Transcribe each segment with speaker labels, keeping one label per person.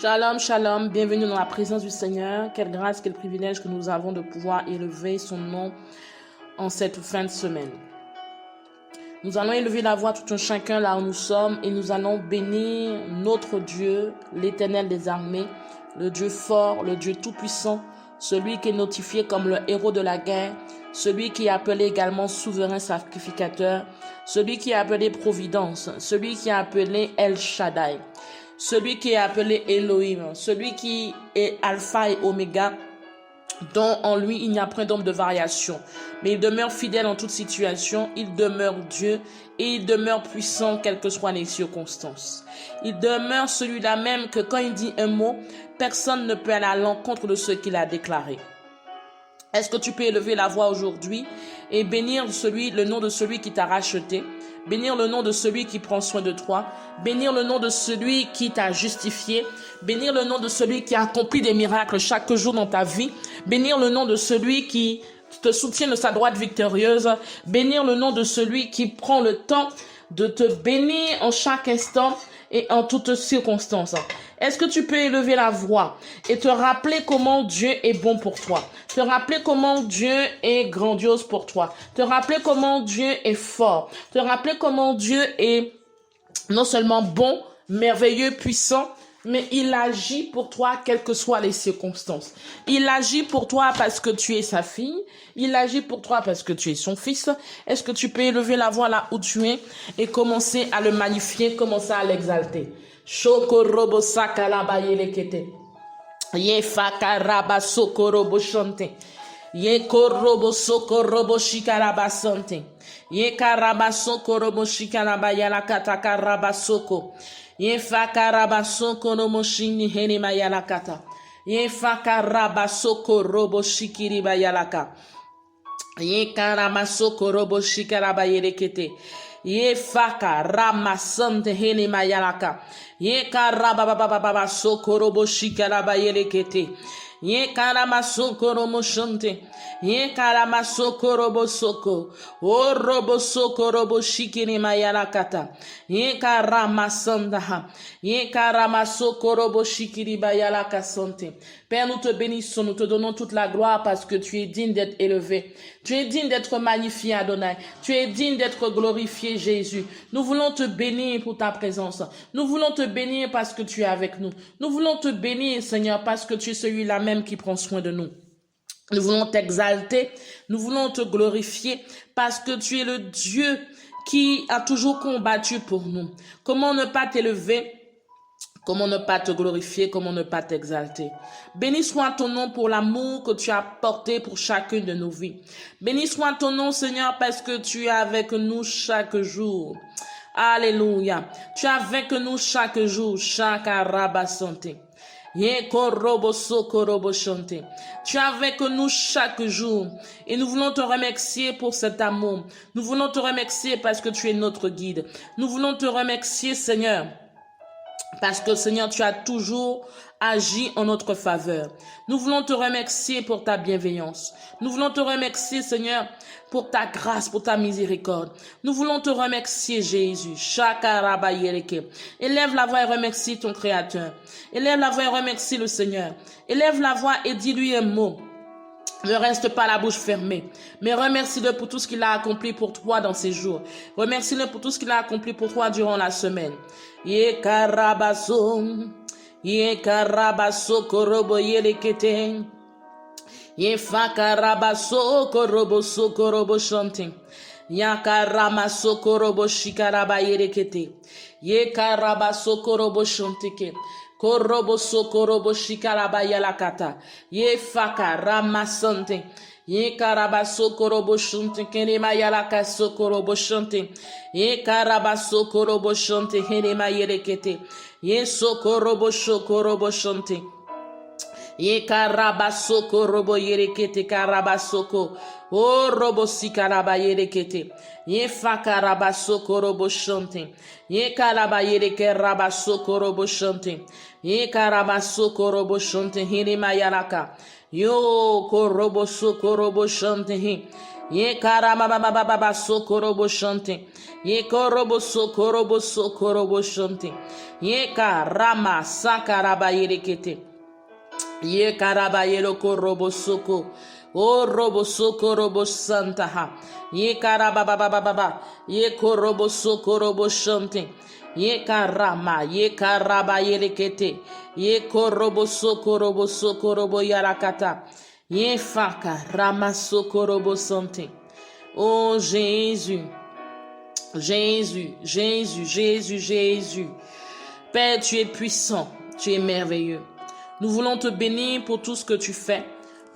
Speaker 1: Shalom, shalom, bienvenue dans la présence du Seigneur. Quelle grâce, quel privilège que nous avons de pouvoir élever son nom en cette fin de semaine. Nous allons élever la voix tout un chacun là où nous sommes et nous allons bénir notre Dieu, l'Éternel des armées, le Dieu fort, le Dieu tout-puissant, celui qui est notifié comme le héros de la guerre, celui qui est appelé également souverain sacrificateur, celui qui est appelé providence, celui qui est appelé El Shaddai, celui qui est appelé Elohim, celui qui est Alpha et Oméga, dont en lui il n'y a point d'ombre de variation. Mais il demeure fidèle en toute situation, il demeure Dieu et il demeure puissant quelles que soient les circonstances. Il demeure celui-là même que quand il dit un mot, personne ne peut aller à l'encontre de ce qu'il a déclaré. Est-ce que tu peux élever la voix aujourd'hui et bénir le nom de celui qui t'a racheté, bénir le nom de celui qui prend soin de toi, bénir le nom de celui qui t'a justifié, bénir le nom de celui qui a accompli des miracles chaque jour dans ta vie, bénir le nom de celui qui te soutient de sa droite victorieuse, bénir le nom de celui qui prend le temps de te bénir en chaque instant et en toutes circonstances. Est-ce que tu peux élever la voix et te rappeler comment Dieu est bon pour toi, te rappeler comment Dieu est grandiose pour toi, te rappeler comment Dieu est fort, te rappeler comment Dieu est non seulement bon, merveilleux, puissant, mais il agit pour toi quelles que soient les circonstances. Il agit pour toi parce que tu es sa fille. Il agit pour toi parce que tu es son fils. Est-ce que tu peux élever la voix là où tu es et commencer à le magnifier, commencer à l'exalter? Shokorobo sakalaba yelekete. Ye fakaraba sokorobo shante. Ye korobo sokorobo shikaraba sante. Ye karaba sokorobo shikaraba yalakata karaba soko. Ye fakaraba soko no moshini hene mayalakata. Ye fakaraba soko robo shikiri bayalaka. Ye karama soko robo shikaraba yelekete. Ye fakarama sante hene mayalaka. Ye karaba baba soko robo shikaraba yelekete. Ye karama soko robo shante. Ye karama soko robo soko. O robo soko robo shikiri mayalakata. Ye karama sandaha. Ye karama soko robo shikiri bayalaka sante. Père, nous te bénissons, nous te donnons toute la gloire parce que tu es digne d'être élevé. Tu es digne d'être magnifié, Adonai. Tu es digne d'être glorifié, Jésus. Nous voulons te bénir pour ta présence. Nous voulons te bénir parce que tu es avec nous. Nous voulons te bénir, Seigneur, parce que tu es celui-là même qui prend soin de nous. Nous voulons t'exalter. Nous voulons te glorifier parce que tu es le Dieu qui a toujours combattu pour nous. Comment ne pas t'élever? Comment ne pas te glorifier, comment ne pas t'exalter. Béni soit ton nom pour l'amour que tu as porté pour chacune de nos vies. Béni soit ton nom, Seigneur, parce que tu es avec nous chaque jour. Alléluia. Tu es avec nous chaque jour, chaque araba santé. Ye korobo sokorobo chante. Tu es avec nous chaque jour et nous voulons te remercier pour cet amour. Nous voulons te remercier parce que tu es notre guide. Nous voulons te remercier, Seigneur, parce que, Seigneur, tu as toujours agi en notre faveur. Nous voulons te remercier pour ta bienveillance. Nous voulons te remercier, Seigneur, pour ta grâce, pour ta miséricorde. Nous voulons te remercier, Jésus. Élève la voix et remercie ton Créateur. Élève la voix et remercie le Seigneur. Élève la voix et dis-lui un mot. Ne reste pas la bouche fermée, mais remercie-le pour tout ce qu'il a accompli pour toi dans ces jours. Remercie-le pour tout ce qu'il a accompli pour toi durant la semaine. Ye karabaso korobo yelekete. Ye fakarabaso korobo shante. Ya karamaso korobo shikaraba yelekete. Ye karabaso korobo shanteke. Korobo sokorobo shikaraba yalakata. Ye faka ramasante. Ye karaba sokorobo shante kenema yalaka sokorobo shante. Ye karaba sokorobo shante kenema yelekete. Ye sokorobo shokorobo shante. Ye karabasoko robo yerekete karabasoko. O robo si karaba yerekete. Ye fa karabasoko robo shante. Ye karaba yereke rabasoko robo shante. Ye karabasoko robo shante hini mayaraka. Yo korobo soko robo shante hi. Ye karama baba baba sokorobo shante. Ye korobo sokorobo sokorobo shante. Ye karama sakaraba yerekete. Ye karaba yeloko robo soko. O robo soko robo santaha. Ye karaba baba baba. Ye korobo soko robo shante. Ye karama ye karaba yerekete. Ye korobo soko robo yarakata. Ye faka rama soko robo sante. Oh Jésus. Jésus, Jésus, Jésus, Jésus. Père, tu es puissant, tu es merveilleux. Nous voulons te bénir pour tout ce que tu fais.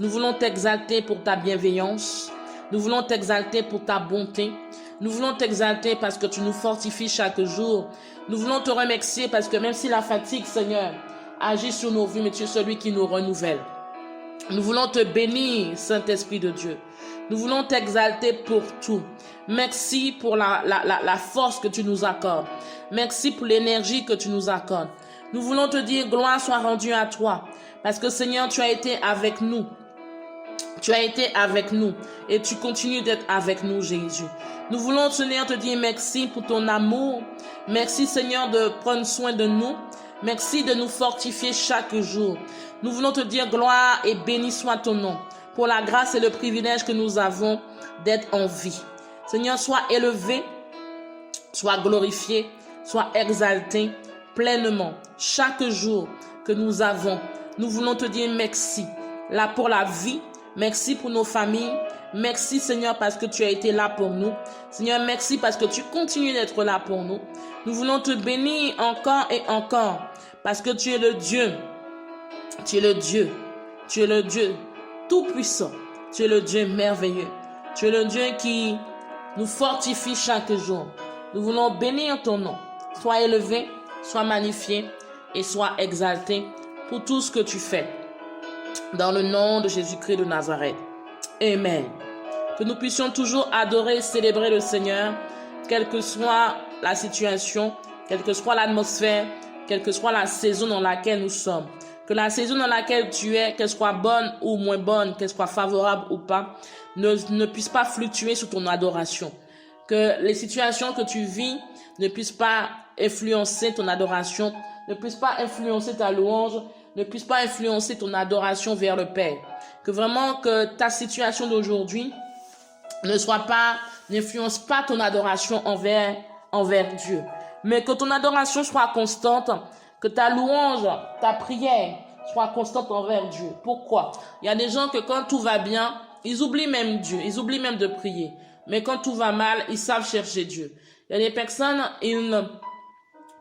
Speaker 1: Nous voulons t'exalter pour ta bienveillance. Nous voulons t'exalter pour ta bonté. Nous voulons t'exalter parce que tu nous fortifies chaque jour. Nous voulons te remercier parce que même si la fatigue, Seigneur, agit sur nos vies, mais tu es celui qui nous renouvelle. Nous voulons te bénir, Saint-Esprit de Dieu. Nous voulons t'exalter pour tout. Merci pour la force que tu nous accordes. Merci pour l'énergie que tu nous accordes. Nous voulons te dire gloire soit rendue à toi. Parce que Seigneur, tu as été avec nous. Tu as été avec nous. Et tu continues d'être avec nous, Jésus. Nous voulons, Seigneur, te dire merci pour ton amour. Merci, Seigneur, de prendre soin de nous. Merci de nous fortifier chaque jour. Nous voulons te dire gloire et béni soit ton nom. Pour la grâce et le privilège que nous avons d'être en vie. Seigneur, sois élevé, sois glorifié, sois exalté pleinement. Chaque jour que nous avons, nous voulons te dire merci. Là pour la vie, merci pour nos familles. Merci Seigneur parce que tu as été là pour nous. Seigneur, merci parce que tu continues d'être là pour nous. Nous voulons te bénir encore et encore parce que tu es le Dieu. Tu es le Dieu. Tu es le Dieu tout-puissant. Tu es le Dieu merveilleux. Tu es le Dieu qui nous fortifie chaque jour. Nous voulons bénir ton nom. Sois élevé, sois magnifié et sois exalté pour tout ce que tu fais. Dans le nom de Jésus-Christ de Nazareth. Amen. Que nous puissions toujours adorer et célébrer le Seigneur, quelle que soit la situation, quelle que soit l'atmosphère, quelle que soit la saison dans laquelle nous sommes. Que la saison dans laquelle tu es, qu'elle soit bonne ou moins bonne, qu'elle soit favorable ou pas, ne puisse pas fluctuer sous ton adoration. Que les situations que tu vis ne puissent pas influencer ton adoration, ne puissent pas influencer ta louange, ne puissent pas influencer ton adoration vers le Père. Que vraiment que ta situation d'aujourd'hui n'influence pas ton adoration envers Dieu. Mais que ton adoration soit constante, que ta louange, ta prière soit constante envers Dieu. Pourquoi? Il y a des gens que quand tout va bien, ils oublient même Dieu, ils oublient même de prier. Mais quand tout va mal, ils savent chercher Dieu. Il y a des personnes,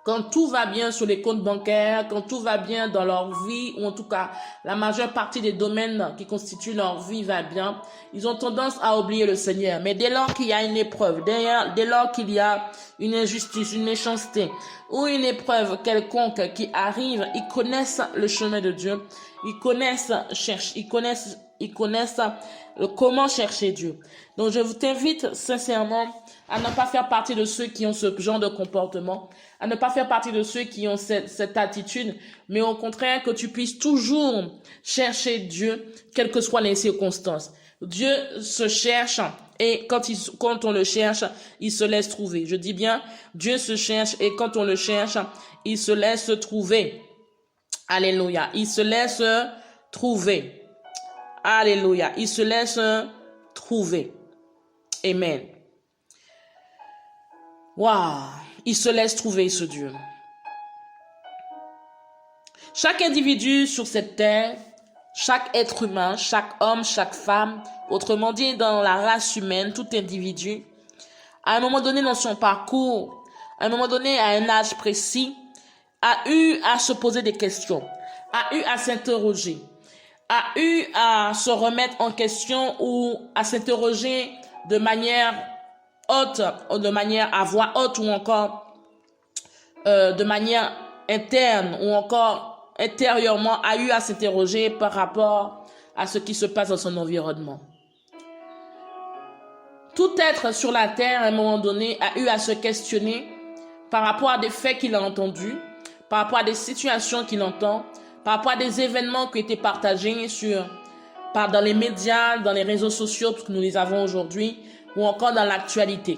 Speaker 1: quand tout va bien sur les comptes bancaires, quand tout va bien dans leur vie, ou en tout cas, la majeure partie des domaines qui constituent leur vie va bien, ils ont tendance à oublier le Seigneur. Mais dès lors qu'il y a une épreuve, dès lors qu'il y a une injustice, une méchanceté, ou une épreuve quelconque qui arrive, ils connaissent le chemin de Dieu, ils connaissent comment chercher Dieu. Donc je t'invite sincèrement à ne pas faire partie de ceux qui ont ce genre de comportement, à ne pas faire partie de ceux qui ont cette attitude, mais au contraire que tu puisses toujours chercher Dieu, quelles que soient les circonstances. Dieu se cherche et quand on le cherche, il se laisse trouver. Je dis bien, Dieu se cherche et quand on le cherche, il se laisse trouver. Alléluia. Il se laisse trouver. Alléluia. Il se laisse trouver. Amen. Waouh. Il se laisse trouver ce Dieu. Chaque individu sur cette terre, chaque être humain, chaque homme, chaque femme, autrement dit dans la race humaine, tout individu, à un moment donné dans son parcours, à un moment donné à un âge précis, a eu à se poser des questions, a eu à s'interroger, a eu à se remettre en question ou à s'interroger de manière haute, ou de manière à voix haute ou encore de manière interne ou encore intérieurement, a eu à s'interroger par rapport à ce qui se passe dans son environnement. Tout être sur la terre, à un moment donné, a eu à se questionner par rapport à des faits qu'il a entendus, par rapport à des situations qu'il entend, par rapport à des événements qui ont été partagés dans les médias, dans les réseaux sociaux que nous les avons aujourd'hui, ou encore dans l'actualité.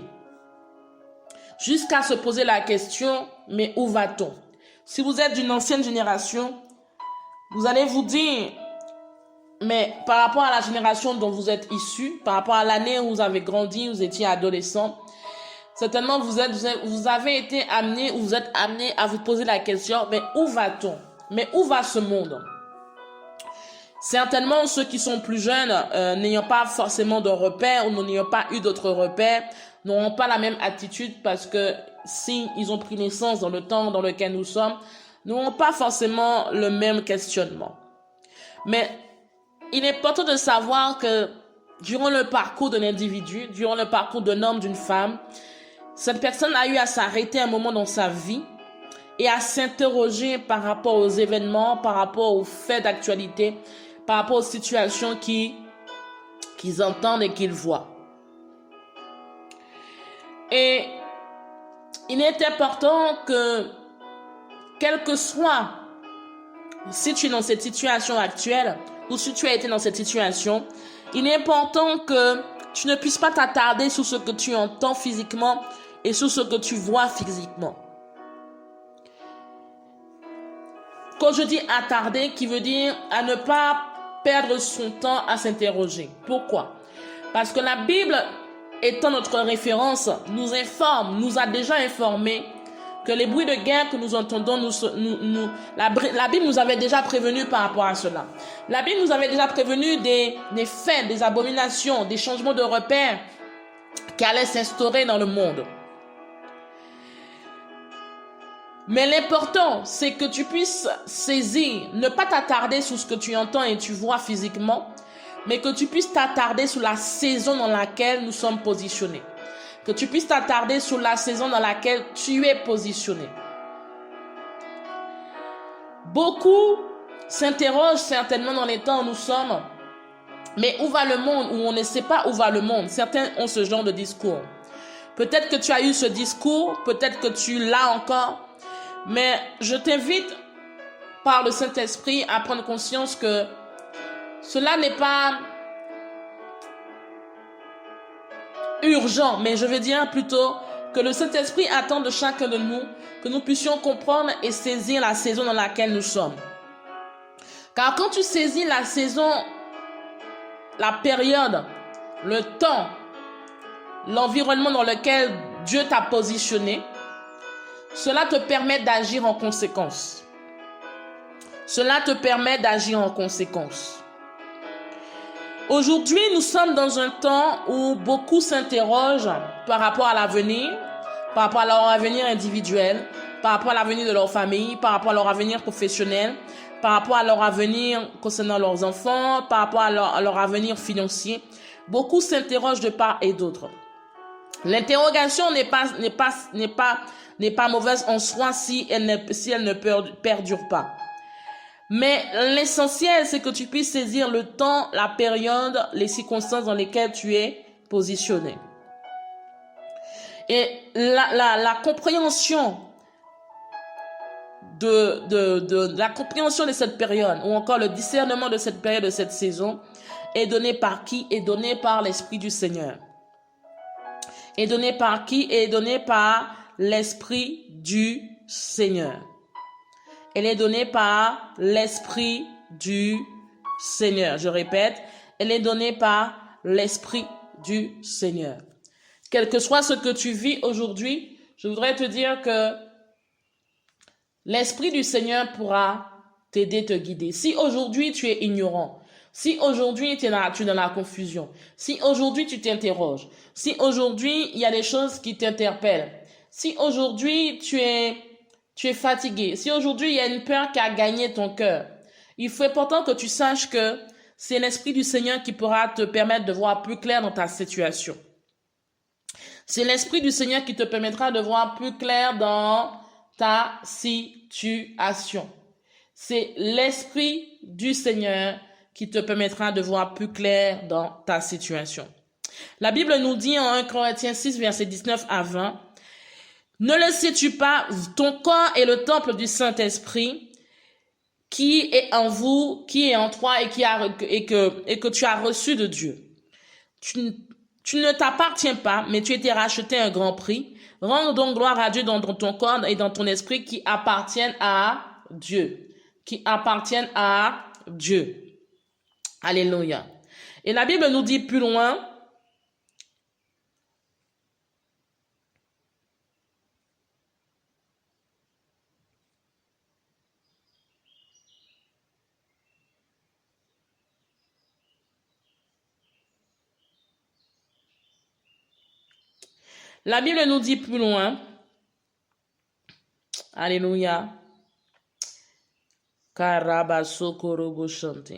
Speaker 1: Jusqu'à se poser la question, mais où va-t-on? Si vous êtes d'une ancienne génération, vous allez vous dire, mais par rapport à la génération dont vous êtes issus, par rapport à l'année où vous avez grandi, vous étiez adolescent, certainement vous avez été amené ou vous êtes amené à vous poser la question, mais où va-t-on? Mais où va ce monde? Certainement, ceux qui sont plus jeunes, n'ayant pas forcément de repères ou n'ayant pas eu d'autres repères, n'auront pas la même attitude parce que si ils ont pris naissance dans le temps dans lequel nous sommes, n'auront pas forcément le même questionnement. Mais il est important de savoir que durant le parcours d'un individu, durant le parcours d'un homme, d'une femme, cette personne a eu à s'arrêter un moment dans sa vie et à s'interroger par rapport aux événements, par rapport aux faits d'actualité, par rapport aux situations qu'ils entendent et qu'ils voient. Et il est important que, quel que soit, si tu es dans cette situation actuelle ou si tu as été dans cette situation, il est important que tu ne puisses pas t'attarder sur ce que tu entends physiquement et sur ce que tu vois physiquement. Quand je dis attarder, qui veut dire à ne pas perdre son temps à s'interroger. Pourquoi? Parce que la Bible, étant notre référence, nous informe, nous a déjà informé que les bruits de guerre que nous entendons, la Bible nous avait déjà prévenu par rapport à cela. La Bible nous avait déjà prévenu des faits, des abominations, des changements de repères qui allaient s'instaurer dans le monde. Mais l'important, c'est que tu puisses saisir, ne pas t'attarder sur ce que tu entends et tu vois physiquement, mais que tu puisses t'attarder sur la saison dans laquelle nous sommes positionnés. Que tu puisses t'attarder sur la saison dans laquelle tu es positionné. Beaucoup s'interrogent certainement dans les temps où nous sommes, mais où va le monde? Où on ne sait pas où va le monde. Certains ont ce genre de discours. Peut-être que tu as eu ce discours, peut-être que tu l'as encore, mais je t'invite par le Saint-Esprit à prendre conscience que cela n'est pas urgent, mais je veux dire plutôt que le Saint-Esprit attend de chacun de nous que nous puissions comprendre et saisir la saison dans laquelle nous sommes. Car quand tu saisis la saison, la période, le temps, l'environnement dans lequel Dieu t'a positionné, cela te permet d'agir en conséquence. Cela te permet d'agir en conséquence. Aujourd'hui, nous sommes dans un temps où beaucoup s'interrogent par rapport à l'avenir, par rapport à leur avenir individuel, par rapport à l'avenir de leur famille, par rapport à leur avenir professionnel, par rapport à leur avenir concernant leurs enfants, par rapport à leur avenir financier. Beaucoup s'interrogent de part et d'autre. L'interrogation n'est pas mauvaise en soi si elle ne perdure pas. Mais l'essentiel, c'est que tu puisses saisir le temps, la période, les circonstances dans lesquelles tu es positionné. Et la compréhension la compréhension de cette période, ou encore le discernement de cette période, de cette saison, est donné par qui? Est donné par l'Esprit du Seigneur. Est donné par qui? Est donné par l'Esprit du Seigneur. Elle est donnée par l'Esprit du Seigneur. Je répète, elle est donnée par l'Esprit du Seigneur. Quel que soit ce que tu vis aujourd'hui, je voudrais te dire que l'Esprit du Seigneur pourra t'aider, te guider. Si aujourd'hui tu es ignorant, si aujourd'hui tu es dans la confusion, si aujourd'hui tu t'interroges, si aujourd'hui il y a des choses qui t'interpellent, si aujourd'hui tu es fatigué, si aujourd'hui il y a une peur qui a gagné ton cœur, il faut important que tu saches que c'est l'Esprit du Seigneur qui pourra te permettre de voir plus clair dans ta situation. C'est l'Esprit du Seigneur qui te permettra de voir plus clair dans ta situation. C'est l'Esprit du Seigneur qui te permettra de voir plus clair dans ta situation. La Bible nous dit en 1 Corinthiens 6, verset 19 à 20, « Ne le sais-tu pas, ton corps est le temple du Saint-Esprit qui est en vous, qui est en toi et que tu as reçu de Dieu. Tu ne t'appartiens pas, mais tu as été racheté à un grand prix. Rends donc gloire à Dieu dans ton corps et dans ton esprit qui appartiennent à Dieu. Qui appartiennent à Dieu. Alléluia. Et la Bible nous dit plus loin, Alléluia. Karabasokorobo chante.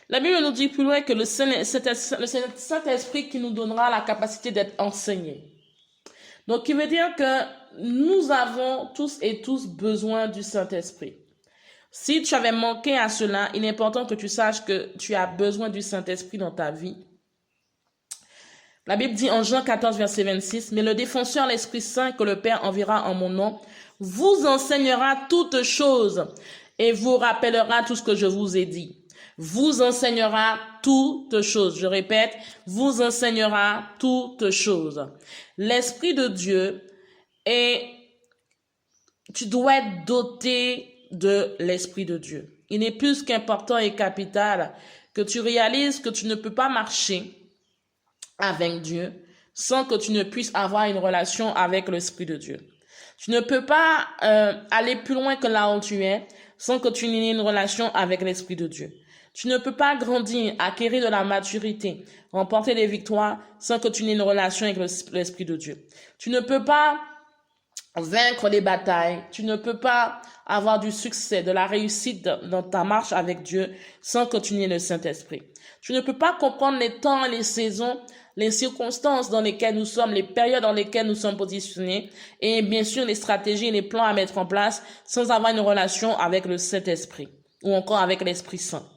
Speaker 1: La Bible nous dit plus loin que le Saint-Esprit qui nous donnera la capacité d'être enseignés. Donc, qui veut dire que nous avons tous et tous besoin du Saint-Esprit. Si tu avais manqué à cela, il est important que tu saches que tu as besoin du Saint-Esprit dans ta vie. La Bible dit en Jean 14, verset 26, « Mais le défenseur, l'Esprit Saint, que le Père enverra en mon nom, vous enseignera toutes choses et vous rappellera tout ce que je vous ai dit. » Vous enseignera toutes choses. Je répète, vous enseignera toutes choses. L'Esprit de Dieu tu dois être doté de l'Esprit de Dieu. Il est plus qu'important et capital que tu réalises que tu ne peux pas marcher avec Dieu sans que tu ne puisses avoir une relation avec l'Esprit de Dieu. Tu ne peux pas aller plus loin que là où tu es sans que tu n'aies une relation avec l'Esprit de Dieu. Tu ne peux pas grandir, acquérir de la maturité, remporter des victoires sans que tu n'aies une relation avec l'Esprit de Dieu. Tu ne peux pas vaincre les batailles. Tu ne peux pas avoir du succès, de la réussite dans ta marche avec Dieu sans que tu n'aies le Saint-Esprit. Tu ne peux pas comprendre les temps, les saisons, les circonstances dans lesquelles nous sommes, les périodes dans lesquelles nous sommes positionnés et bien sûr les stratégies et les plans à mettre en place sans avoir une relation avec le Saint-Esprit ou encore avec l'Esprit Saint.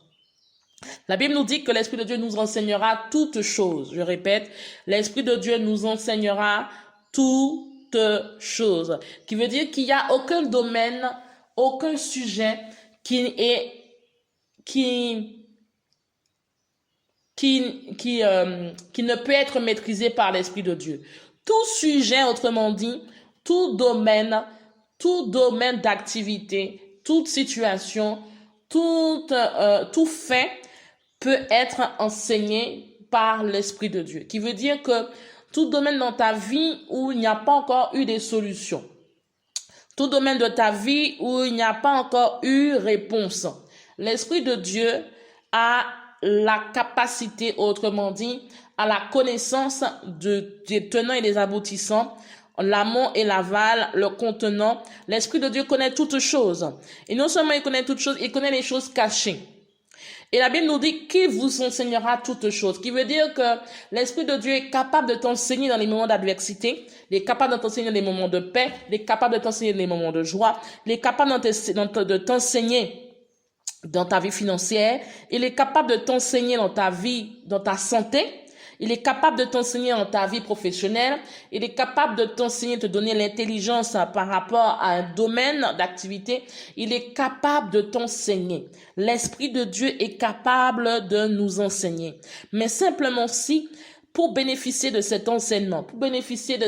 Speaker 1: La Bible nous dit que l'Esprit de Dieu nous enseignera toutes choses. Je répète, l'Esprit de Dieu nous enseignera toutes choses. Qui veut dire qu'il n'y a aucun domaine, aucun sujet qui ne peut être maîtrisé par l'Esprit de Dieu. Tout sujet, autrement dit, tout domaine d'activité, toute situation, tout fait peut être enseigné par l'Esprit de Dieu. Qui veut dire que tout domaine dans ta vie où il n'y a pas encore eu des solutions, tout domaine de ta vie où il n'y a pas encore eu réponse, l'Esprit de Dieu a la capacité, autrement dit, à la connaissance des tenants et des aboutissants, l'amont et l'aval, le contenant. L'Esprit de Dieu connaît toutes choses. Et non seulement il connaît toutes choses, il connaît les choses cachées. Et la Bible nous dit qu'il vous enseignera toutes choses, qui veut dire que l'Esprit de Dieu est capable de t'enseigner dans les moments d'adversité, il est capable de t'enseigner dans les moments de paix, il est capable de t'enseigner dans les moments de joie, il est capable de t'enseigner dans ta vie financière, il est capable de t'enseigner dans ta vie, dans ta santé, il est capable de t'enseigner dans ta vie professionnelle, il est capable de t'enseigner, de te donner l'intelligence par rapport à un domaine d'activité, il est capable de t'enseigner. L'Esprit de Dieu est capable de nous enseigner. Mais simplement si, pour bénéficier de cet enseignement, pour bénéficier de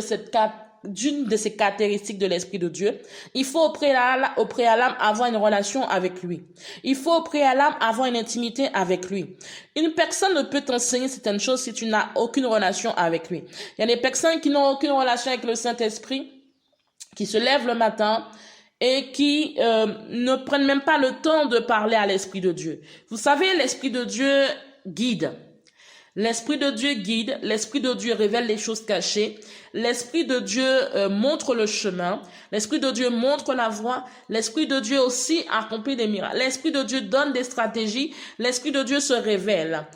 Speaker 1: d'une de ces caractéristiques de l'Esprit de Dieu, il faut au préalable avoir une relation avec lui. Il faut au préalable avoir une intimité avec lui. Une personne ne peut t'enseigner certaines choses si tu n'as aucune relation avec lui. Il y a des personnes qui n'ont aucune relation avec le Saint-Esprit, qui se lèvent le matin et qui ne prennent même pas le temps de parler à l'Esprit de Dieu. Vous savez, l'Esprit de Dieu guide. L'Esprit de Dieu guide, l'Esprit de Dieu révèle les choses cachées, l'Esprit de Dieu montre le chemin, l'Esprit de Dieu montre la voie, l'Esprit de Dieu aussi accomplit des miracles, l'Esprit de Dieu donne des stratégies, l'Esprit de Dieu se révèle.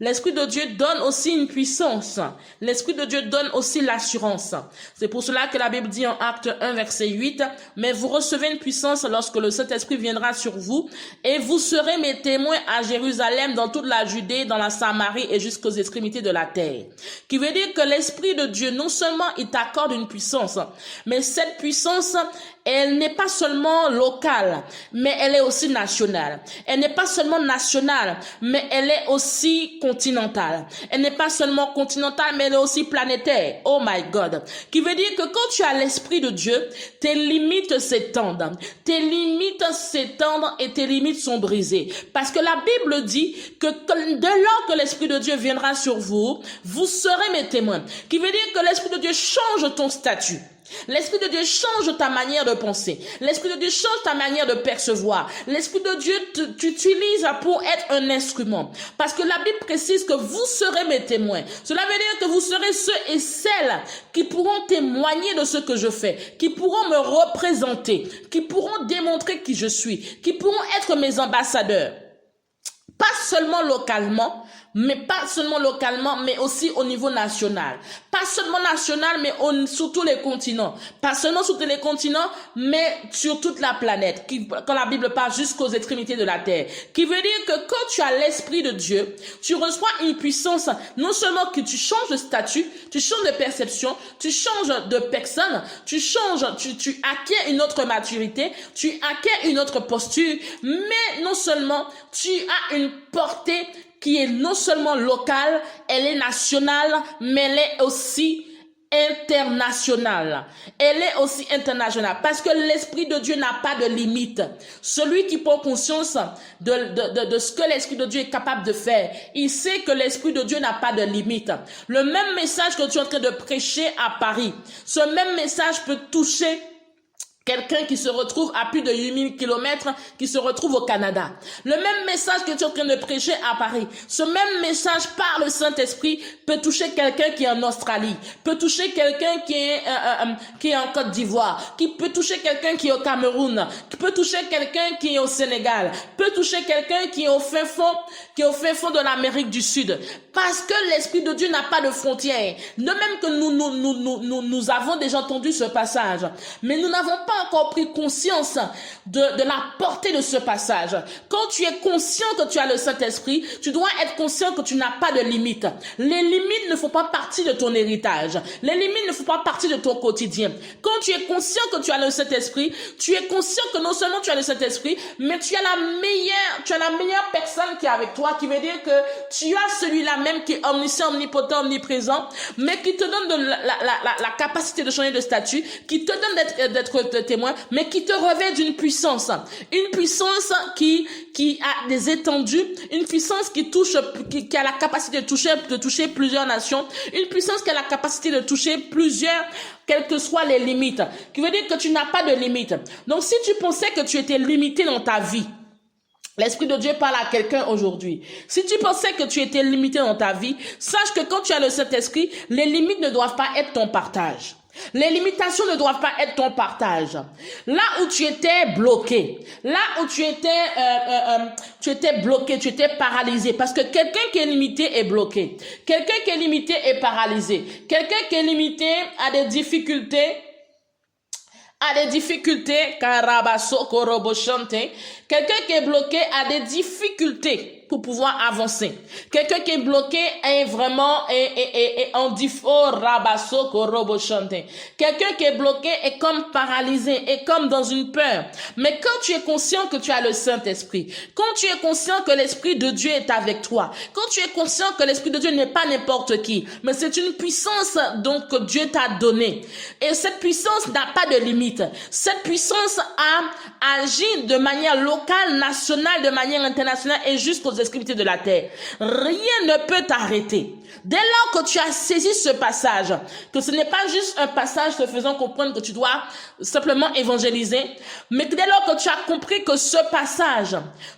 Speaker 1: L'Esprit de Dieu donne aussi une puissance. L'Esprit de Dieu donne aussi l'assurance. C'est pour cela que la Bible dit en Acte 1, verset 8, « Mais vous recevez une puissance lorsque le Saint-Esprit viendra sur vous, et vous serez mes témoins à Jérusalem, dans toute la Judée, dans la Samarie et jusqu'aux extrémités de la terre. » Qui veut dire que l'Esprit de Dieu, non seulement il t'accorde une puissance, mais cette puissance, elle n'est pas seulement locale, mais elle est aussi nationale. Elle n'est pas seulement nationale, mais elle est aussi continentale. Elle n'est pas seulement continentale, mais elle est aussi planétaire. Oh my God. Qui veut dire que quand tu as l'Esprit de Dieu, tes limites s'étendent. Tes limites s'étendent et tes limites sont brisées. Parce que la Bible dit que dès lors que l'Esprit de Dieu viendra sur vous, vous serez mes témoins. Qui veut dire que l'Esprit de Dieu change ton statut. L'Esprit de Dieu change ta manière de penser. L'Esprit de Dieu change ta manière de percevoir. L'Esprit de Dieu t'utilise pour être un instrument. Parce que la Bible précise que vous serez mes témoins. Cela veut dire que vous serez ceux et celles qui pourront témoigner de ce que je fais, qui pourront me représenter, qui pourront démontrer qui je suis, qui pourront être mes ambassadeurs. Pas seulement localement, mais aussi au niveau national. Pas seulement national, mais sur tous les continents. Pas seulement sur tous les continents, mais sur toute la planète. Quand la Bible parle jusqu'aux extrémités de la terre. Qui veut dire que quand tu as l'Esprit de Dieu, tu reçois une puissance, non seulement que tu changes de statut, tu changes de perception, tu changes de personne, tu acquiers une autre maturité, tu acquiers une autre posture, mais non seulement tu as une portée qui est non seulement locale, elle est nationale, mais elle est aussi internationale. Elle est aussi internationale parce que l'Esprit de Dieu n'a pas de limite. Celui qui prend conscience de ce que l'Esprit de Dieu est capable de faire, il sait que l'Esprit de Dieu n'a pas de limite. Le même message que tu es en train de prêcher à Paris, ce même message peut toucher quelqu'un qui se retrouve à plus de 8000 kilomètres, qui se retrouve au Canada. Le même message que tu es en train de prêcher à Paris, ce même message par le Saint-Esprit peut toucher quelqu'un qui est en Australie, peut toucher quelqu'un qui est en Côte d'Ivoire, qui peut toucher quelqu'un qui est au Cameroun, qui peut toucher quelqu'un qui est au Sénégal, peut toucher quelqu'un qui est au fin fond de l'Amérique du Sud. Parce que l'Esprit de Dieu n'a pas de frontières. De même que nous avons déjà entendu ce passage, mais nous n'avons pas encore pris conscience de la portée de ce passage. Quand tu es conscient que tu as le Saint-Esprit, tu dois être conscient que tu n'as pas de limites. Les limites ne font pas partie de ton héritage. Les limites ne font pas partie de ton quotidien. Quand tu es conscient que tu as le Saint-Esprit, tu es conscient que non seulement tu as le Saint-Esprit, mais tu as la meilleure personne qui est avec toi, qui veut dire que tu as celui-là même qui est omniscient, omnipotent, omniprésent, mais qui te donne la capacité de changer de statut, qui te donne d'être témoin, mais qui te revêt d'une puissance. Une puissance qui a des étendues, une puissance qui a la capacité de toucher plusieurs nations, une puissance qui a la capacité de toucher plusieurs, quelles que soient les limites. Qui veut dire que tu n'as pas de limites. Donc si tu pensais que tu étais limité dans ta vie, l'Esprit de Dieu parle à quelqu'un aujourd'hui. Si tu pensais que tu étais limité dans ta vie, sache que quand tu as le Saint-Esprit, les limites ne doivent pas être ton partage. Les limitations ne doivent pas être ton partage. Là où tu étais bloqué, là où tu étais bloqué, tu étais paralysé. Parce que quelqu'un qui est limité est bloqué. Quelqu'un qui est limité est paralysé. Quelqu'un qui est limité a des difficultés. Quelqu'un qui est bloqué a des difficultés pour pouvoir avancer. Quelqu'un qui est bloqué est vraiment en défaut rabasso korobo chante. Quelqu'un qui est bloqué est comme paralysé, est comme dans une peur. Mais quand tu es conscient que tu as le Saint-Esprit, quand tu es conscient que l'Esprit de Dieu est avec toi, quand tu es conscient que l'Esprit de Dieu n'est pas n'importe qui, mais c'est une puissance donc que Dieu t'a donnée. Et cette puissance n'a pas de limite. Cette puissance a agi de manière locale, nationale, de manière internationale et jusqu'aux extrémités de la terre. Rien ne peut t'arrêter. Dès lors que tu as saisi ce passage, que ce n'est pas juste un passage te faisant comprendre que tu dois simplement évangéliser, mais que dès lors que tu as compris que ce passage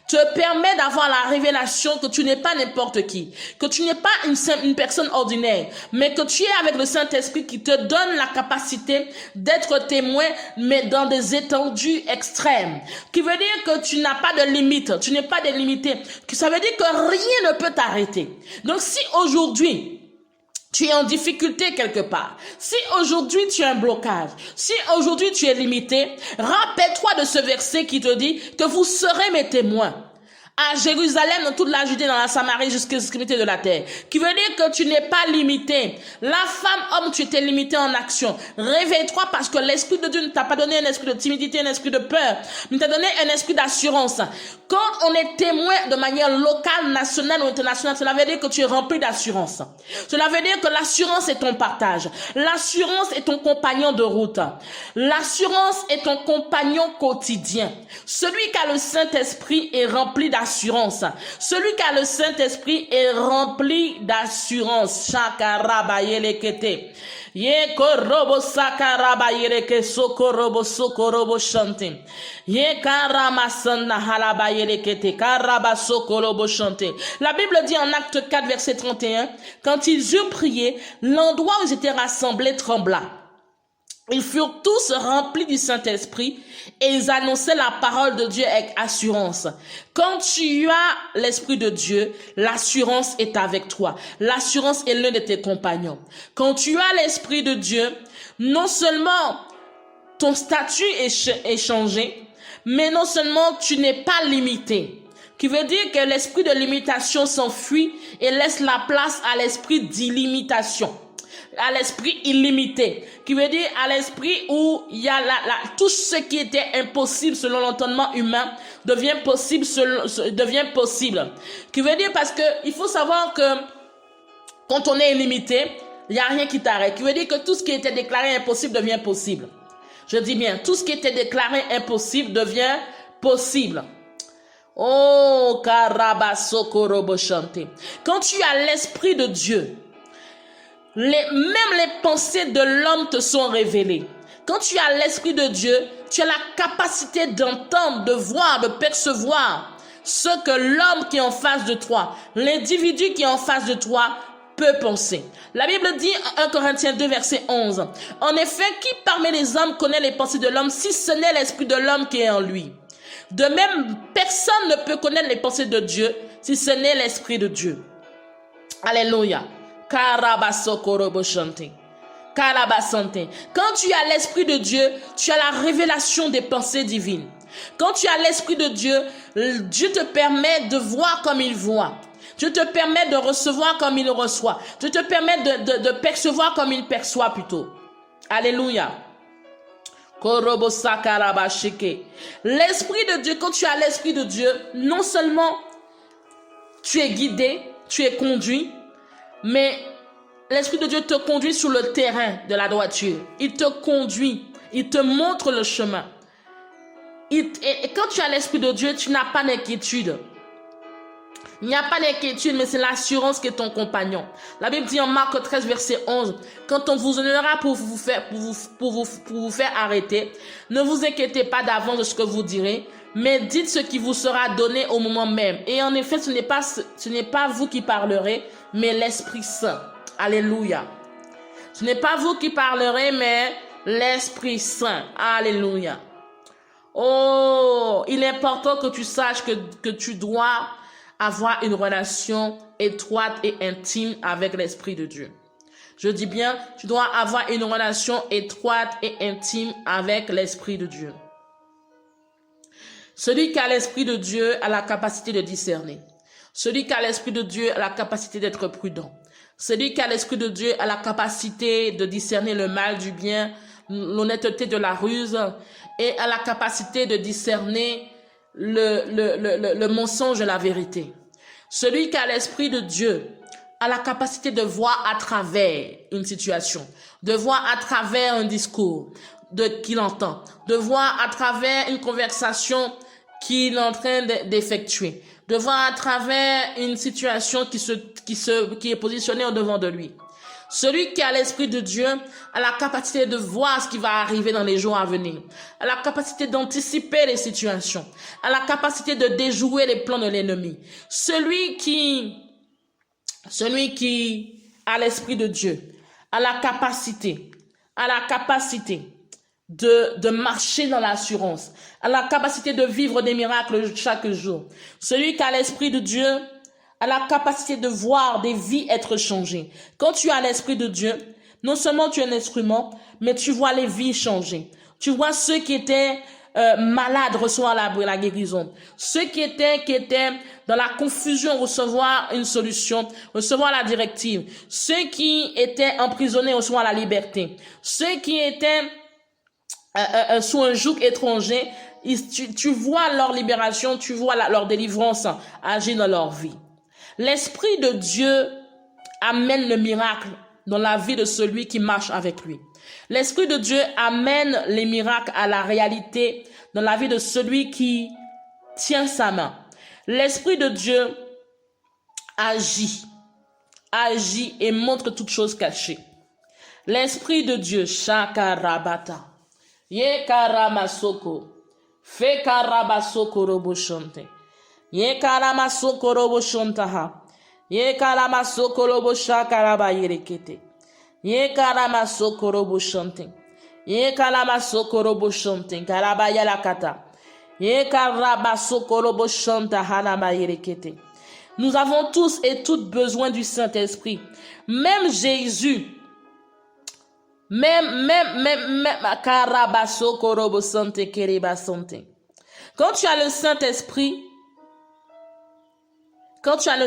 Speaker 1: te permet d'avoir la révélation que tu n'es pas n'importe qui, que tu n'es pas une personne ordinaire, mais que tu es avec le Saint-Esprit qui te donne la capacité d'être témoin, mais dans des étendues extrêmes, qui veut dire que tu n'as pas de limite, tu n'es pas délimité, que Ça veut dire que rien ne peut t'arrêter. Donc si aujourd'hui, tu es en difficulté quelque part, si aujourd'hui tu as un blocage, si aujourd'hui tu es limité, rappelle-toi de ce verset qui te dit que vous serez mes témoins à Jérusalem, dans toute la Judée, dans la Samarie, jusqu'aux extrémités de la terre. Qui veut dire que tu n'es pas limité. La femme, homme, tu étais limité en action. Réveille-toi parce que l'Esprit de Dieu ne t'a pas donné un esprit de timidité, un esprit de peur, mais t'a donné un esprit d'assurance. Quand on est témoin de manière locale, nationale ou internationale, cela veut dire que tu es rempli d'assurance. Cela veut dire que l'assurance est ton partage. L'assurance est ton compagnon de route. L'assurance est ton compagnon quotidien. Celui qui a le Saint-Esprit est rempli d'assurance. Celui qui a le Saint-Esprit est rempli d'assurance. Shakarabayelekete. Ye korobo sakarabayeleke sokorobo sokorobo shante. Ye karamasanda halabayelekete karaba sokorobo shante. La Bible dit en Acte 4 verset 31, quand ils eurent prié, l'endroit où ils étaient rassemblés trembla. Ils furent tous remplis du Saint-Esprit et ils annonçaient la parole de Dieu avec assurance. Quand tu as l'Esprit de Dieu, l'assurance est avec toi. L'assurance est l'un de tes compagnons. Quand tu as l'Esprit de Dieu, non seulement ton statut est changé, mais non seulement tu n'es pas limité. Qui veut dire que l'esprit de limitation s'enfuit et laisse la place à l'esprit d'illimitation. À l'esprit illimité, qui veut dire à l'esprit où il y a tout ce qui était impossible selon l'entendement humain devient possible, Qui veut dire parce que il faut savoir que quand on est illimité, il n'y a rien qui t'arrête. Qui veut dire que tout ce qui était déclaré impossible devient possible. Je dis bien, tout ce qui était déclaré impossible devient possible. Oh, karabasokoroboshante. Quand tu as l'esprit de Dieu, même les pensées de l'homme te sont révélées. Quand tu as l'Esprit de Dieu, tu as la capacité d'entendre, de voir, de percevoir ce que l'homme qui est en face de toi, l'individu qui est en face de toi, peut penser. La Bible dit en 1 Corinthiens 2 verset 11, en effet, qui parmi les hommes connaît les pensées de l'homme si ce n'est l'Esprit de l'homme qui est en lui? De même, personne ne peut connaître les pensées de Dieu si ce n'est l'Esprit de Dieu. Alléluia. Karabasokoroboshante. Karabasante. Quand tu as l'Esprit de Dieu, tu as la révélation des pensées divines. Quand tu as l'Esprit de Dieu, Dieu te permet de voir comme il voit. Dieu te permet de recevoir comme il reçoit. Dieu te permet de percevoir comme il perçoit plutôt. Alléluia. L'Esprit de Dieu, quand tu as l'Esprit de Dieu, non seulement tu es guidé, tu es conduit, mais l'Esprit de Dieu te conduit sur le terrain de la droiture. Il te conduit, il te montre le chemin. Et quand tu as l'Esprit de Dieu, tu n'as pas d'inquiétude. Il n'y a pas d'inquiétude, mais c'est l'assurance qui est ton compagnon. La Bible dit en Marc 13, verset 11, quand on vous honorera pour vous faire arrêter, ne vous inquiétez pas d'avance de ce que vous direz, mais dites ce qui vous sera donné au moment même. Et en effet, ce n'est pas vous qui parlerez, mais l'Esprit Saint. Alléluia. Ce n'est pas vous qui parlerez, mais l'Esprit Saint. Alléluia. Oh, il est important que tu saches que tu dois avoir une relation étroite et intime avec l'Esprit de Dieu. Je dis bien, tu dois avoir une relation étroite et intime avec l'Esprit de Dieu. Celui qui a l'Esprit de Dieu a la capacité de discerner. Celui qui a l'Esprit de Dieu a la capacité d'être prudent. Celui qui a l'Esprit de Dieu a la capacité de discerner le mal du bien, l'honnêteté de la ruse, et a la capacité de discerner le mensonge et la vérité. Celui qui a l'Esprit de Dieu a la capacité de voir à travers une situation, de voir à travers un discours qu'il entend, de voir à travers une conversation qu'il est en train d'effectuer, de voir à travers une situation qui est positionnée au devant de lui. Celui qui a l'Esprit de Dieu a la capacité de voir ce qui va arriver dans les jours à venir, a la capacité d'anticiper les situations, a la capacité de déjouer les plans de l'ennemi. Celui qui a l'Esprit de Dieu a la capacité de marcher dans l'assurance, a la capacité de vivre des miracles chaque jour. Celui qui a l'Esprit de Dieu a la capacité de voir des vies être changées. Quand tu as l'Esprit de Dieu, non seulement tu es un instrument, mais tu vois les vies changer. Tu vois ceux qui étaient malades recevoir la guérison. Ceux qui étaient dans la confusion recevoir une solution, recevoir la directive. Ceux qui étaient emprisonnés recevoir la liberté. Ceux qui étaient sous un joug étranger, tu vois leur libération, tu vois leur délivrance agir dans leur vie. L'Esprit de Dieu amène le miracle dans la vie de celui qui marche avec lui. L'Esprit de Dieu amène les miracles à la réalité dans la vie de celui qui tient sa main. L'Esprit de Dieu agit et montre toutes choses cachées. L'Esprit de Dieu, shakarabata, yekaramasoko, fekarabasoko roboshante, yekaramasoko roboshantaha, yekaramasoko roboshakarabayerekete, yekaramasoko roboshante, yekaramasoko roboshante, karabayalakata, yekarabasoko roboshantaha namayerekete. Nous avons tous et toutes besoin du Saint-Esprit. Même Jésus, même, quand tu as le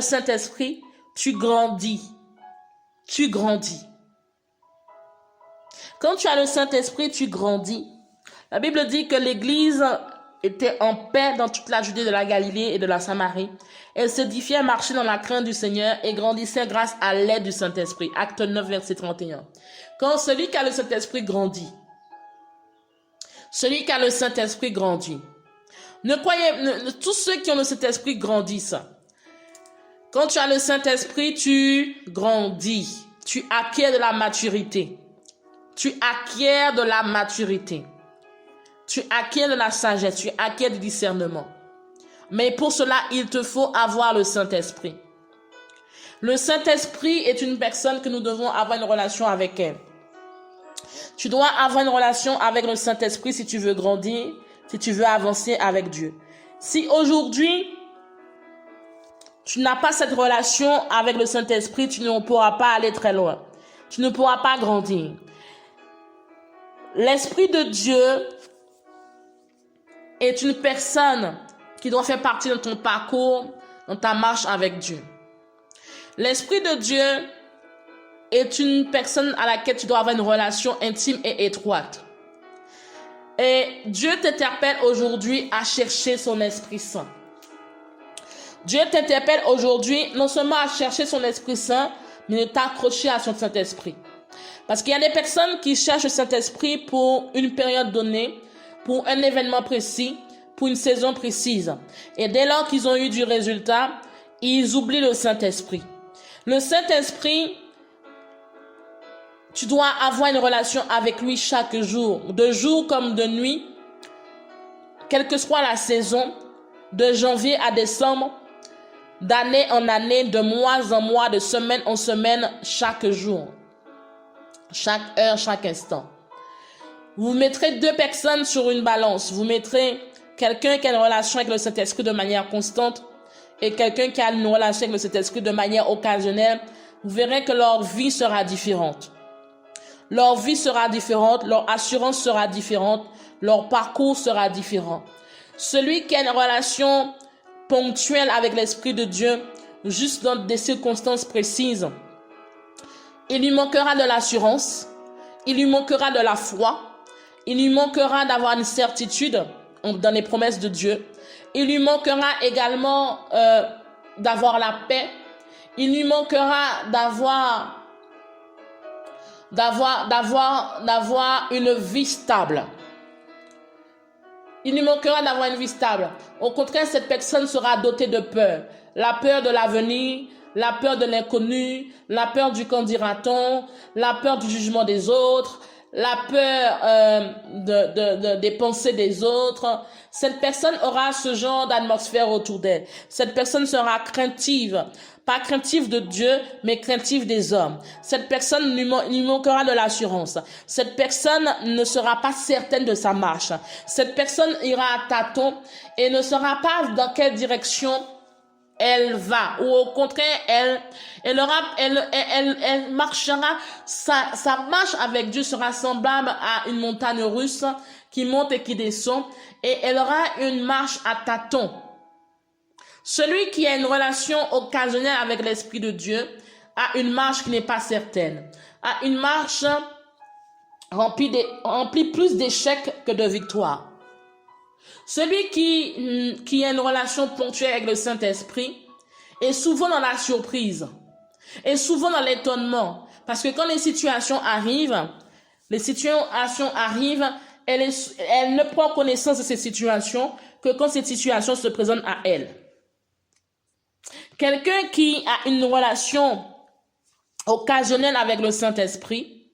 Speaker 1: Saint-Esprit, tu grandis. Tu grandis. Quand tu as le Saint-Esprit, tu grandis. La Bible dit que l'Église était en paix dans toute la Judée, de la Galilée et de la Samarie. Elle s'édifiait, marchait dans la crainte du Seigneur et grandissait grâce à l'aide du Saint-Esprit. Acte 9, verset 31. Quand celui qui a le Saint-Esprit grandit, celui qui a le Saint-Esprit grandit. Tous ceux qui ont le Saint-Esprit grandissent. Quand tu as le Saint-Esprit, tu grandis. Tu acquiers de la maturité. Tu acquiers de la maturité. Tu acquiers de la sagesse, tu acquiers du discernement. Mais pour cela, il te faut avoir le Saint-Esprit. Le Saint-Esprit est une personne que nous devons avoir une relation avec elle. Tu dois avoir une relation avec le Saint-Esprit si tu veux grandir, si tu veux avancer avec Dieu. Si aujourd'hui, tu n'as pas cette relation avec le Saint-Esprit, tu ne pourras pas aller très loin. Tu ne pourras pas grandir. L'Esprit de Dieu est une personne qui doit faire partie de ton parcours, dans ta marche avec Dieu. L'Esprit de Dieu est une personne à laquelle tu dois avoir une relation intime et étroite. Et Dieu t'interpelle aujourd'hui à chercher son Esprit Saint. Dieu t'interpelle aujourd'hui non seulement à chercher son Esprit Saint, mais de t'accrocher à son Saint-Esprit. Parce qu'il y a des personnes qui cherchent le Saint-Esprit pour une période donnée, pour un événement précis, pour une saison précise. Et dès lors qu'ils ont eu du résultat, ils oublient le Saint-Esprit. Le Saint-Esprit, tu dois avoir une relation avec lui chaque jour, de jour comme de nuit, quelle que soit la saison, de janvier à décembre, d'année en année, de mois en mois, de semaine en semaine, chaque jour, chaque heure, chaque instant. Vous mettrez deux personnes sur une balance. Vous mettrez quelqu'un qui a une relation avec le Saint-Esprit de manière constante et quelqu'un qui a une relation avec le Saint-Esprit de manière occasionnelle. Vous verrez que leur vie sera différente. Leur vie sera différente, leur assurance sera différente, leur parcours sera différent. Celui qui a une relation ponctuelle avec l'Esprit de Dieu, juste dans des circonstances précises, il lui manquera de l'assurance, il lui manquera de la foi, il lui manquera d'avoir une certitude dans les promesses de Dieu. Il lui manquera également d'avoir la paix. Il lui manquera d'avoir une vie stable. Il lui manquera d'avoir une vie stable. Au contraire, cette personne sera dotée de peur. La peur de l'avenir, la peur de l'inconnu, la peur du qu'en dira-t-on, la peur du jugement des autres, la peur des pensées des autres, cette personne aura ce genre d'atmosphère autour d'elle. Cette personne sera craintive, pas craintive de Dieu, mais craintive des hommes. Cette personne lui manquera de l'assurance. Cette personne ne sera pas certaine de sa marche. Cette personne ira à tâtons et ne saura pas dans quelle direction elle va, ou au contraire, elle marchera, sa marche avec Dieu sera semblable à une montagne russe qui monte et qui descend, et elle aura une marche à tâtons. Celui qui a une relation occasionnelle avec l'Esprit de Dieu a une marche qui n'est pas certaine, a une marche remplie plus d'échecs que de victoires. Celui qui a une relation ponctuelle avec le Saint-Esprit est souvent dans la surprise, est souvent dans l'étonnement. Parce que quand les situations arrivent, elle ne prend connaissance de ces situations que quand cette situation se présente à elle. Quelqu'un qui a une relation occasionnelle avec le Saint-Esprit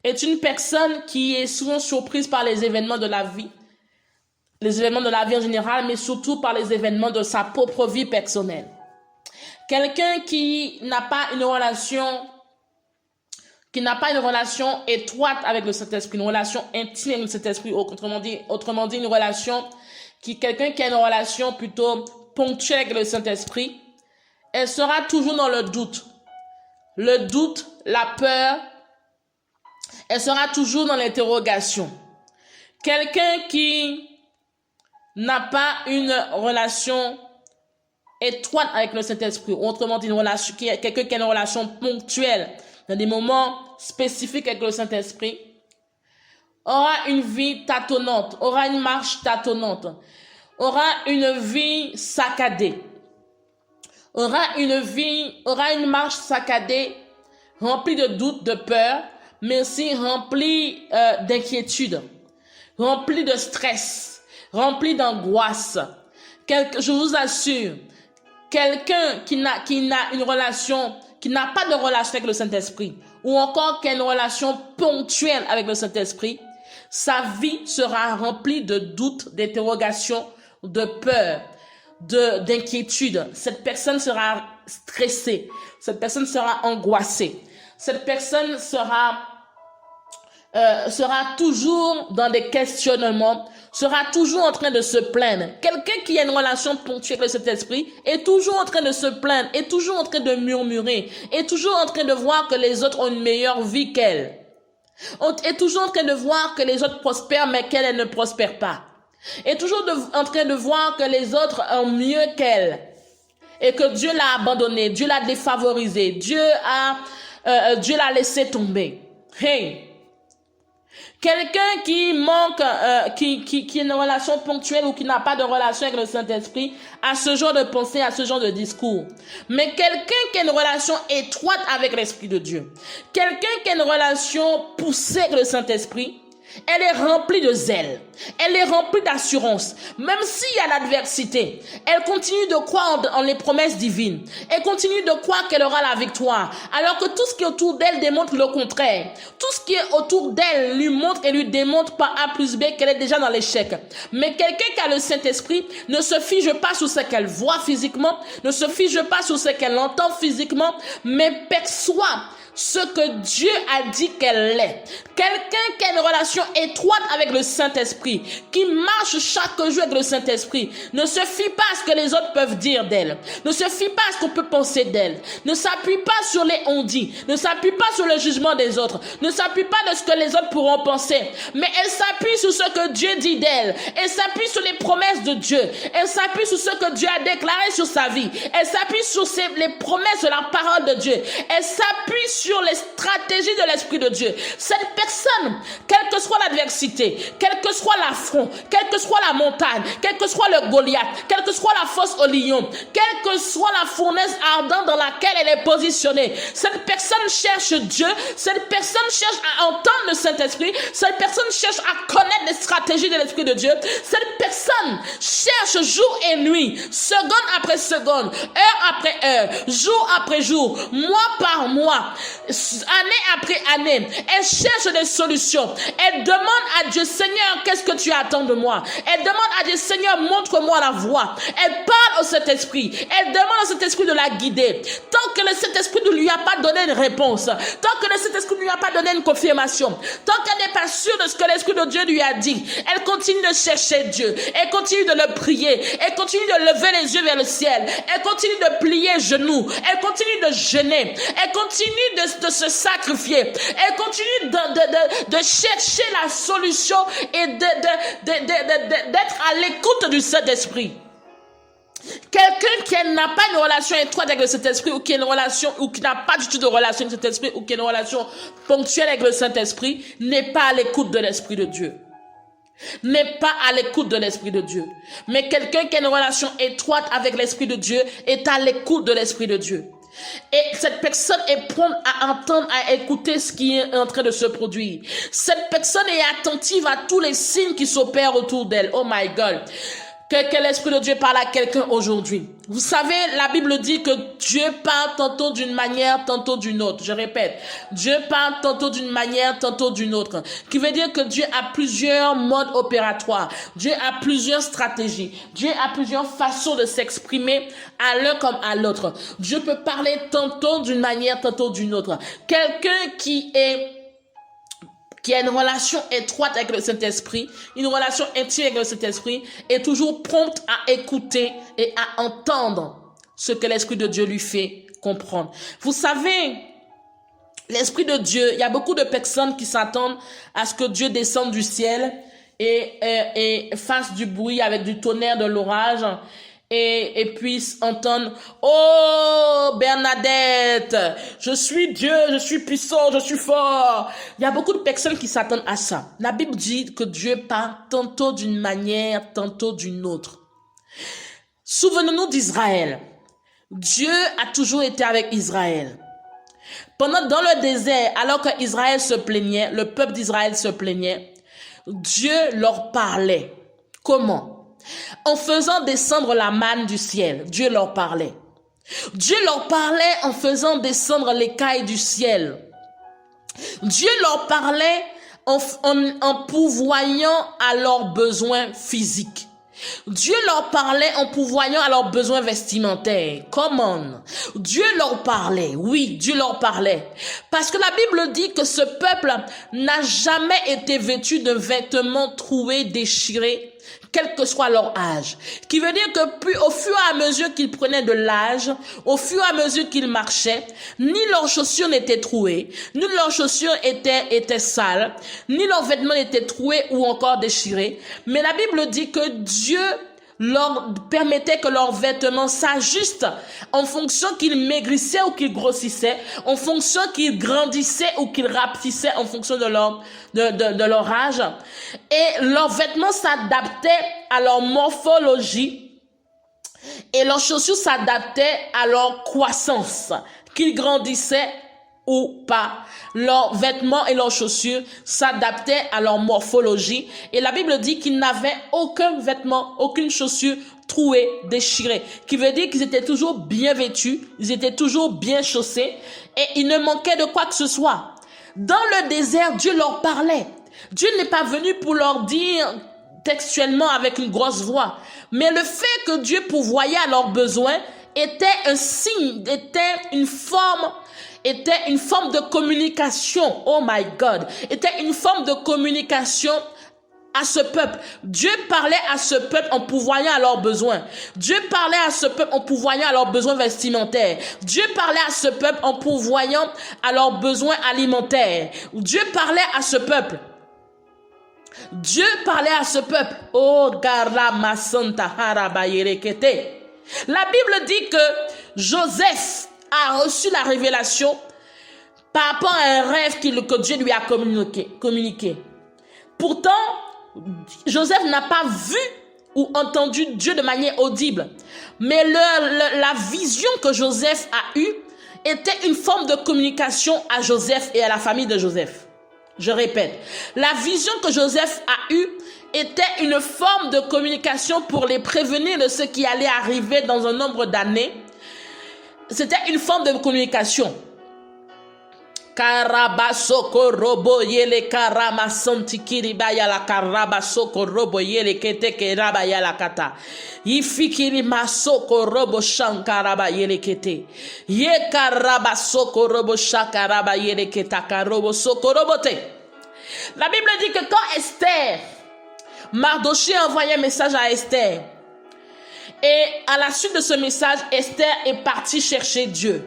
Speaker 1: est une personne qui est souvent surprise par les événements de la vie, les événements de la vie en général, mais surtout par les événements de sa propre vie personnelle. Quelqu'un qui n'a pas une relation étroite avec le Saint-Esprit, une relation intime avec le Saint-Esprit, autrement dit quelqu'un qui a une relation plutôt ponctuelle avec le Saint-Esprit, elle sera toujours dans le doute, la peur, elle sera toujours dans l'interrogation. Quelqu'un qui n'a pas une relation étroite avec le Saint-Esprit, autrement dit quelqu'un qui a une relation ponctuelle dans des moments spécifiques avec le Saint-Esprit, aura une vie tâtonnante, aura une marche tâtonnante, aura une vie saccadée, aura une marche saccadée, remplie de doutes, de peur, mais aussi remplie d'inquiétude, remplie de stress, rempli d'angoisse. Je vous assure, quelqu'un qui n'a pas de relation avec le Saint-Esprit, ou encore qui a une relation ponctuelle avec le Saint-Esprit, sa vie sera remplie de doutes, d'interrogations, de peur, d'inquiétude. Cette personne sera stressée, cette personne sera angoissée, cette personne sera toujours dans des questionnements, sera toujours en train de se plaindre. Quelqu'un qui a une relation ponctuelle avec cet esprit est toujours en train de se plaindre, est toujours en train de murmurer, est toujours en train de voir que les autres ont une meilleure vie qu'elle. Est toujours en train de voir que les autres prospèrent mais qu'elle ne prospère pas. Est toujours en train de voir que les autres ont mieux qu'elle. Et que Dieu l'a abandonné, Dieu l'a défavorisé, Dieu l'a laissé tomber. Hey! Quelqu'un qui manque, qui a une relation ponctuelle ou qui n'a pas de relation avec le Saint-Esprit a ce genre de pensée, a ce genre de discours. Mais quelqu'un qui a une relation étroite avec l'Esprit de Dieu, quelqu'un qui a une relation poussée avec le Saint-Esprit, elle est remplie de zèle, elle est remplie d'assurance. Même s'il y a l'adversité, elle continue de croire en les promesses divines. Elle continue de croire qu'elle aura la victoire. Alors que tout ce qui est autour d'elle démontre le contraire. Tout ce qui est autour d'elle lui montre et lui démontre par A plus B qu'elle est déjà dans l'échec. Mais quelqu'un qui a le Saint-Esprit ne se fige pas sur ce qu'elle voit physiquement, ne se fige pas sur ce qu'elle entend physiquement, mais perçoit ce que Dieu a dit qu'elle est. Quelqu'un qui a une relation étroite avec le Saint-Esprit, qui marche chaque jour avec le Saint-Esprit, ne se fie pas à ce que les autres peuvent dire d'elle, ne se fie pas à ce qu'on peut penser d'elle, ne s'appuie pas sur les on-dit, ne s'appuie pas sur le jugement des autres, ne s'appuie pas de ce que les autres pourront penser, mais elle s'appuie sur ce que Dieu dit d'elle, elle s'appuie sur les promesses de Dieu, elle s'appuie sur ce que Dieu a déclaré sur sa vie, elle s'appuie sur les promesses de la parole de Dieu, elle s'appuie sur les stratégies de l'Esprit de Dieu. Cette personne, quelle que soit l'adversité, quel que soit l'affront, quelle que soit la montagne, quel que soit le Goliath, quelle que soit la fosse au lion, quelle que soit la fournaise ardente dans laquelle elle est positionnée, cette personne cherche Dieu, cette personne cherche à entendre le Saint-Esprit, cette personne cherche à connaître les stratégies de l'Esprit de Dieu, cette personne cherche jour et nuit, seconde après seconde, heure après heure, jour après jour, mois par mois, année après année, elle cherche des solutions. Elle demande à Dieu, Seigneur, qu'est-ce que tu attends de moi? Elle demande à Dieu, Seigneur, montre-moi la voie. Elle parle au Saint-Esprit. Elle demande au Saint-Esprit de la guider. Tant que le Saint-Esprit ne lui a pas donné une réponse, tant que le Saint-Esprit ne lui a pas donné une confirmation, tant qu'elle n'est pas sûre de ce que l'Esprit de Dieu lui a dit, elle continue de chercher Dieu. Elle continue de le prier. Elle continue de lever les yeux vers le ciel. Elle continue de plier genoux. Elle continue de jeûner. Elle continue de se sacrifier. Elle continue de chercher la solution et d'être à l'écoute du Saint-Esprit. Quelqu'un qui n'a pas une relation étroite avec le Saint-Esprit ou qui a une relation ou qui n'a pas du tout de relation avec le Saint-Esprit ou qui a une relation ponctuelle avec le Saint-Esprit n'est pas à l'écoute de l'Esprit de Dieu. N'est pas à l'écoute de l'Esprit de Dieu. Mais quelqu'un qui a une relation étroite avec l'Esprit de Dieu est à l'écoute de l'Esprit de Dieu. Et cette personne est prompte à entendre, à écouter ce qui est en train de se produire. Cette personne est attentive à tous les signes qui s'opèrent autour d'elle. Oh my God. Que l'Esprit de Dieu parle à quelqu'un aujourd'hui. Vous savez, la Bible dit que Dieu parle tantôt d'une manière, tantôt d'une autre. Je répète, Dieu parle tantôt d'une manière, tantôt d'une autre. Qui veut dire que Dieu a plusieurs modes opératoires. Dieu a plusieurs stratégies. Dieu a plusieurs façons de s'exprimer à l'un comme à l'autre. Dieu peut parler tantôt d'une manière, tantôt d'une autre. Quelqu'un qui a une relation étroite avec le Saint-Esprit, une relation intime avec le Saint-Esprit, est toujours prompte à écouter et à entendre ce que l'Esprit de Dieu lui fait comprendre. Vous savez, l'Esprit de Dieu, il y a beaucoup de personnes qui s'attendent à ce que Dieu descende du ciel et fasse du bruit avec du tonnerre, de l'orage, et puisse entendre, oh Bernadette, je suis Dieu, je suis puissant, je suis fort. Il y a beaucoup de personnes qui s'attendent à ça. La Bible dit que Dieu parle tantôt d'une manière, tantôt d'une autre. Souvenons-nous d'Israël. Dieu a toujours été avec Israël. Dans le désert, alors que Israël se plaignait, le peuple d'Israël se plaignait, Dieu leur parlait. Comment? En faisant descendre la manne du ciel, Dieu leur parlait. Dieu leur parlait en faisant descendre l'écaille du ciel. Dieu leur parlait en pourvoyant à leurs besoins physiques. Dieu leur parlait en pourvoyant à leurs besoins vestimentaires. Comment? Dieu leur parlait. Oui, Dieu leur parlait. Parce que la Bible dit que ce peuple n'a jamais été vêtu de vêtements troués, déchirés, quel que soit leur âge. Qui veut dire que plus au fur et à mesure qu'ils prenaient de l'âge, au fur et à mesure qu'ils marchaient, ni leurs chaussures n'étaient trouées, ni leurs chaussures étaient sales, ni leurs vêtements n'étaient troués ou encore déchirés. Mais la Bible dit que Dieu leur permettait que leurs vêtements s'ajustent en fonction qu'ils maigrissaient ou qu'ils grossissaient, en fonction qu'ils grandissaient ou qu'ils rapetissaient en fonction de leur âge. Et leurs vêtements s'adaptaient à leur morphologie et leurs chaussures s'adaptaient à leur croissance, qu'ils grandissaient ou pas. Leurs vêtements et leurs chaussures s'adaptaient à leur morphologie. Et la Bible dit qu'ils n'avaient aucun vêtement, aucune chaussure trouée, déchirée. Qui veut dire qu'ils étaient toujours bien vêtus, ils étaient toujours bien chaussés et il ne manquait de quoi que ce soit. Dans le désert, Dieu leur parlait. Dieu n'est pas venu pour leur dire textuellement avec une grosse voix. Mais le fait que Dieu pourvoyait à leurs besoins était un signe, était une forme de communication. Oh my God. Était une forme de communication à ce peuple. Dieu parlait à ce peuple en pourvoyant à leurs besoins. Dieu parlait à ce peuple en pourvoyant à leurs besoins vestimentaires. Dieu parlait à ce peuple en pourvoyant à leurs besoins alimentaires. Dieu parlait à ce peuple. Dieu parlait à ce peuple. Oh, garama santa harabayerekete. La Bible dit que Joseph a reçu la révélation par rapport à un rêve que Dieu lui a communiqué. Pourtant, Joseph n'a pas vu ou entendu Dieu de manière audible. Mais la vision que Joseph a eue était une forme de communication à Joseph et à la famille de Joseph. Je répète, la vision que Joseph a eue était une forme de communication pour les prévenir de ce qui allait arriver dans un nombre d'années. C'était une forme de communication. Karabasoko robo yele karama santi kiribaya la karabasoko robo yele kete kerabaya la kata. Ifikiri masoko robo shankaraba yele kete. Ye karabasoko robo shakaraba yele keta karobo soko robote. La Bible dit que quand Esther, Mardochée a envoyé un message à Esther, et à la suite de ce message, Esther est partie chercher Dieu.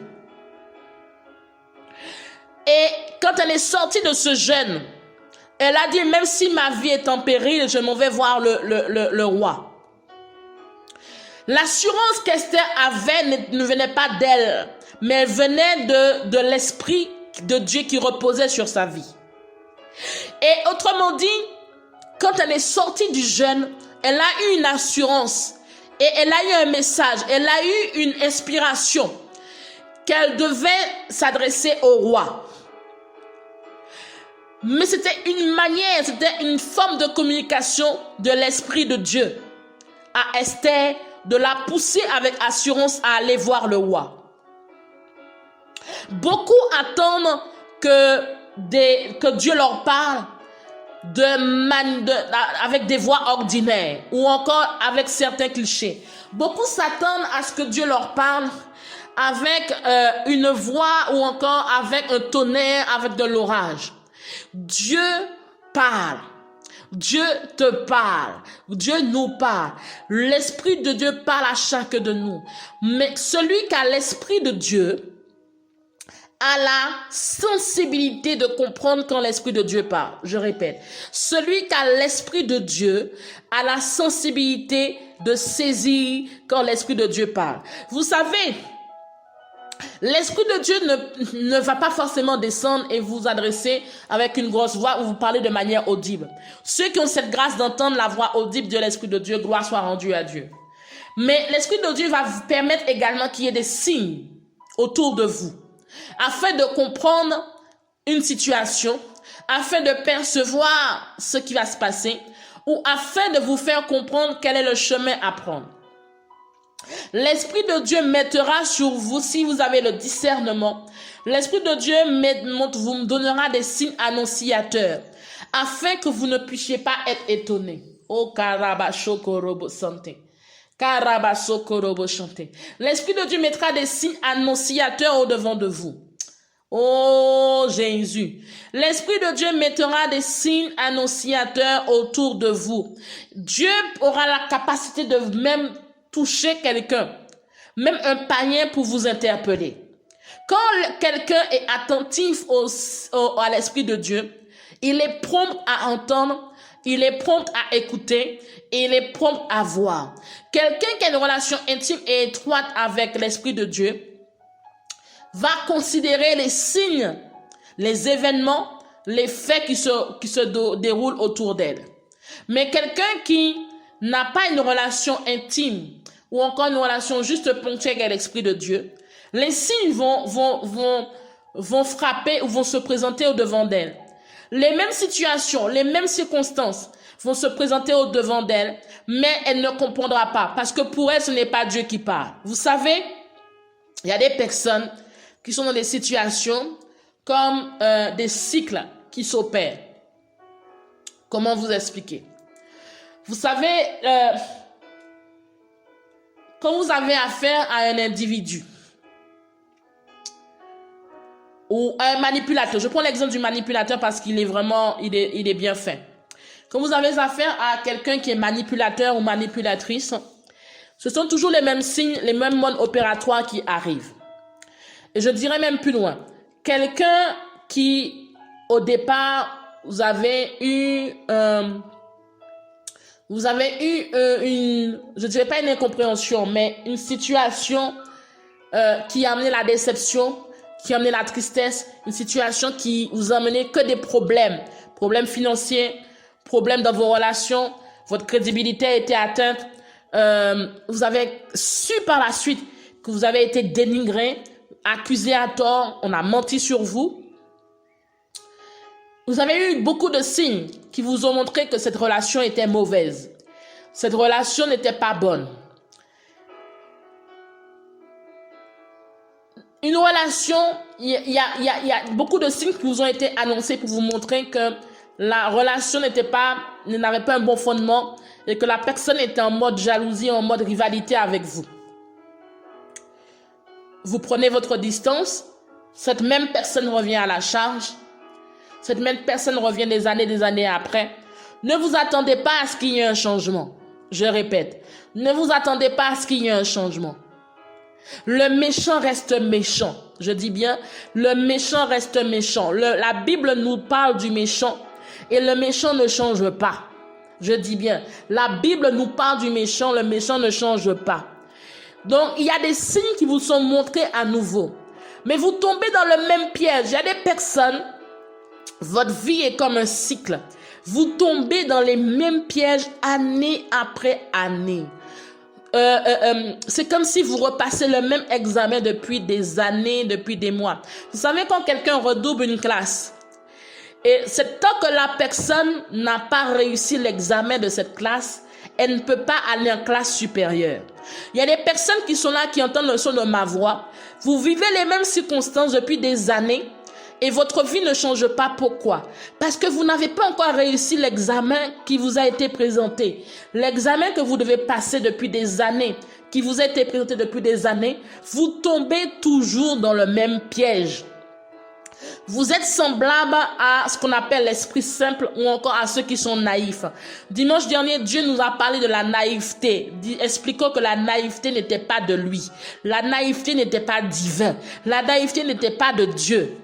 Speaker 1: Et quand elle est sortie de ce jeûne, elle a dit, même si ma vie est en péril, je m'en vais voir le roi. L'assurance qu'Esther avait ne venait pas d'elle, mais elle venait de l'Esprit de Dieu qui reposait sur sa vie. Et autrement dit, quand elle est sortie du jeûne, elle a eu une assurance et elle a eu un message, elle a eu une inspiration qu'elle devait s'adresser au roi. Mais c'était une manière, c'était une forme de communication de l'Esprit de Dieu à Esther, de la pousser avec assurance à aller voir le roi. Beaucoup attendent que Dieu leur parle avec des voix ordinaires ou encore avec certains clichés. Beaucoup s'attendent à ce que Dieu leur parle avec une voix ou encore avec un tonnerre, avec de l'orage. Dieu parle. Dieu te parle. Dieu nous parle. L'Esprit de Dieu parle à chacun de nous. Mais celui qui a l'Esprit de Dieu a la sensibilité de comprendre quand l'Esprit de Dieu parle. Je répète. Celui qui a l'Esprit de Dieu a la sensibilité de saisir quand l'Esprit de Dieu parle. Vous savez, l'Esprit de Dieu ne va pas forcément descendre et vous adresser avec une grosse voix ou vous parler de manière audible. Ceux qui ont cette grâce d'entendre la voix audible de l'Esprit de Dieu, gloire soit rendue à Dieu. Mais l'Esprit de Dieu va vous permettre également qu'il y ait des signes autour de vous, afin de comprendre une situation, afin de percevoir ce qui va se passer, ou afin de vous faire comprendre quel est le chemin à prendre. L'Esprit de Dieu mettra sur vous, si vous avez le discernement, l'Esprit de Dieu vous donnera des signes annonciateurs, afin que vous ne puissiez pas être étonnés. Oh, karabashokorobo santé. Karabashokorobo chanté. L'Esprit de Dieu mettra des signes annonciateurs au devant de vous. Oh Jésus, l'Esprit de Dieu mettra des signes annonciateurs autour de vous. Dieu aura la capacité de même toucher quelqu'un, même un païen pour vous interpeller. Quand quelqu'un est attentif à l'Esprit de Dieu, il est prompt à entendre, il est prompt à écouter et il est prompt à voir. Quelqu'un qui a une relation intime et étroite avec l'Esprit de Dieu va considérer les signes, les événements, les faits qui se déroulent autour d'elle. Mais quelqu'un qui n'a pas une relation intime ou encore une relation juste ponctuelle avec l'Esprit de Dieu, les signes vont frapper ou vont se présenter au devant d'elle. Les mêmes situations, les mêmes circonstances vont se présenter au devant d'elle, mais elle ne comprendra pas parce que pour elle, ce n'est pas Dieu qui parle. Vous savez, il y a des personnes qui sont dans des situations comme des cycles qui s'opèrent. Comment vous expliquer? Vous savez, quand vous avez affaire à un individu ou à un manipulateur, je prends l'exemple du manipulateur parce qu'il est vraiment, il est bien fait. Quand vous avez affaire à quelqu'un qui est manipulateur ou manipulatrice, ce sont toujours les mêmes signes, les mêmes modes opératoires qui arrivent. Et je dirais même plus loin. Quelqu'un qui, au départ, vous avez eu une, je dirais pas une incompréhension, mais une situation qui a amené la déception, qui a amené la tristesse, une situation qui vous a amené que des problèmes financiers, problèmes dans vos relations, votre crédibilité a été atteinte, vous avez su par la suite que vous avez été dénigré, accusé à tort, on a menti sur vous. Vous avez eu beaucoup de signes qui vous ont montré que cette relation était mauvaise. Cette relation n'était pas bonne. Une relation, il y a beaucoup de signes qui vous ont été annoncés pour vous montrer que la relation n'avait pas un bon fondement et que la personne était en mode jalousie, en mode rivalité avec vous. Vous prenez votre distance, cette même personne revient à la charge, cette même personne revient des années après. Ne vous attendez pas à ce qu'il y ait un changement. Je répète, ne vous attendez pas à ce qu'il y ait un changement. Le méchant reste méchant. Je dis bien, le méchant reste méchant. La Bible nous parle du méchant et le méchant ne change pas. Je dis bien, la Bible nous parle du méchant, le méchant ne change pas. Donc, il y a des signes qui vous sont montrés à nouveau. Mais vous tombez dans le même piège. Il y a des personnes, votre vie est comme un cycle. Vous tombez dans les mêmes pièges année après année. C'est comme si vous repassez le même examen depuis des années, depuis des mois. Vous savez quand quelqu'un redouble une classe et c'est tant que la personne n'a pas réussi l'examen de cette classe, elle ne peut pas aller en classe supérieure. Il y a des personnes qui sont là, qui entendent le son de ma voix. Vous vivez les mêmes circonstances depuis des années et votre vie ne change pas. Pourquoi? Parce que vous n'avez pas encore réussi l'examen qui vous a été présenté. L'examen que vous devez passer depuis des années, qui vous a été présenté depuis des années, vous tombez toujours dans le même piège. Vous êtes semblable à ce qu'on appelle l'esprit simple ou encore à ceux qui sont naïfs. Dimanche dernier, Dieu nous a parlé de la naïveté, expliquant que la naïveté n'était pas de lui. La naïveté n'était pas divin. La naïveté n'était pas de Dieu.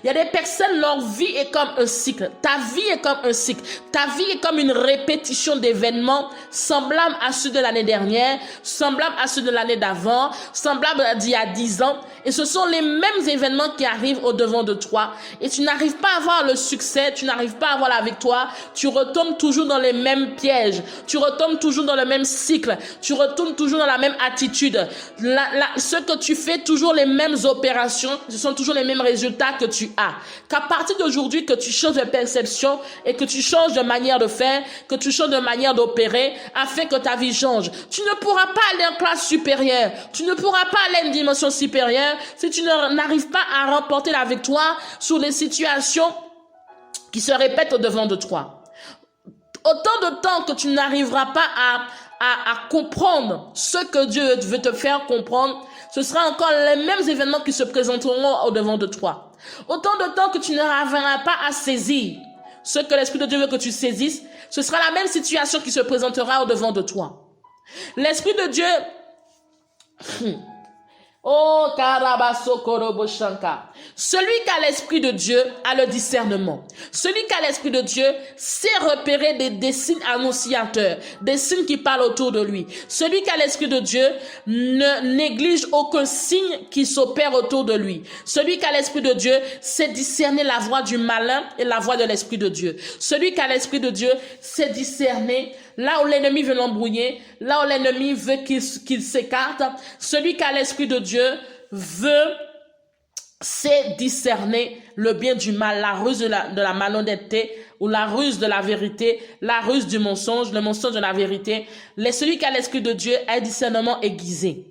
Speaker 1: Il y a des personnes, leur vie est comme un cycle. Ta vie est comme un cycle. Ta vie est comme une répétition d'événements semblables à ceux de l'année dernière, semblables à ceux de l'année d'avant, semblables à d'il y a 10 ans. Et ce sont les mêmes événements qui arrivent au devant de toi. Et tu n'arrives pas à avoir le succès, tu n'arrives pas à avoir la victoire. Tu retombes toujours dans les mêmes pièges. Tu retombes toujours dans le même cycle. Tu retombes toujours dans la même attitude. Ce que tu fais, toujours les mêmes opérations, ce sont toujours les mêmes résultats que tu as. Qu'à partir d'aujourd'hui, que tu changes de perception et que tu changes de manière de faire, que tu changes de manière d'opérer, afin que ta vie change. Tu ne pourras pas aller en classe supérieure. Tu ne pourras pas aller à une dimension supérieure si tu n'arrives pas à remporter la victoire sur les situations qui se répètent au devant de toi. Autant de temps que tu n'arriveras pas à comprendre ce que Dieu veut te faire comprendre, ce sera encore les mêmes événements qui se présenteront au devant de toi. Autant de temps que tu n'arriveras pas à saisir ce que l'Esprit de Dieu veut que tu saisisses, ce sera la même situation qui se présentera au devant de toi. L'Esprit de Dieu... Oh, Karabaso Koroboshanka. Celui qui a l'Esprit de Dieu a le discernement. Celui qui a l'Esprit de Dieu sait repérer des signes annonciateurs, des signes qui parlent autour de lui. Celui qui a l'Esprit de Dieu ne néglige aucun signe qui s'opère autour de lui. Celui qui a l'Esprit de Dieu sait discerner la voix du malin et la voix de l'Esprit de Dieu. Celui qui a l'Esprit de Dieu sait discerner là où l'ennemi veut l'embrouiller, là où l'ennemi veut qu'il s'écarte. Celui qui a l'Esprit de Dieu sait discerner le bien du mal, la ruse de la malhonnêteté ou la ruse de la vérité, la ruse du mensonge, le mensonge de la vérité. Celui qui a l'Esprit de Dieu a un discernement aiguisé.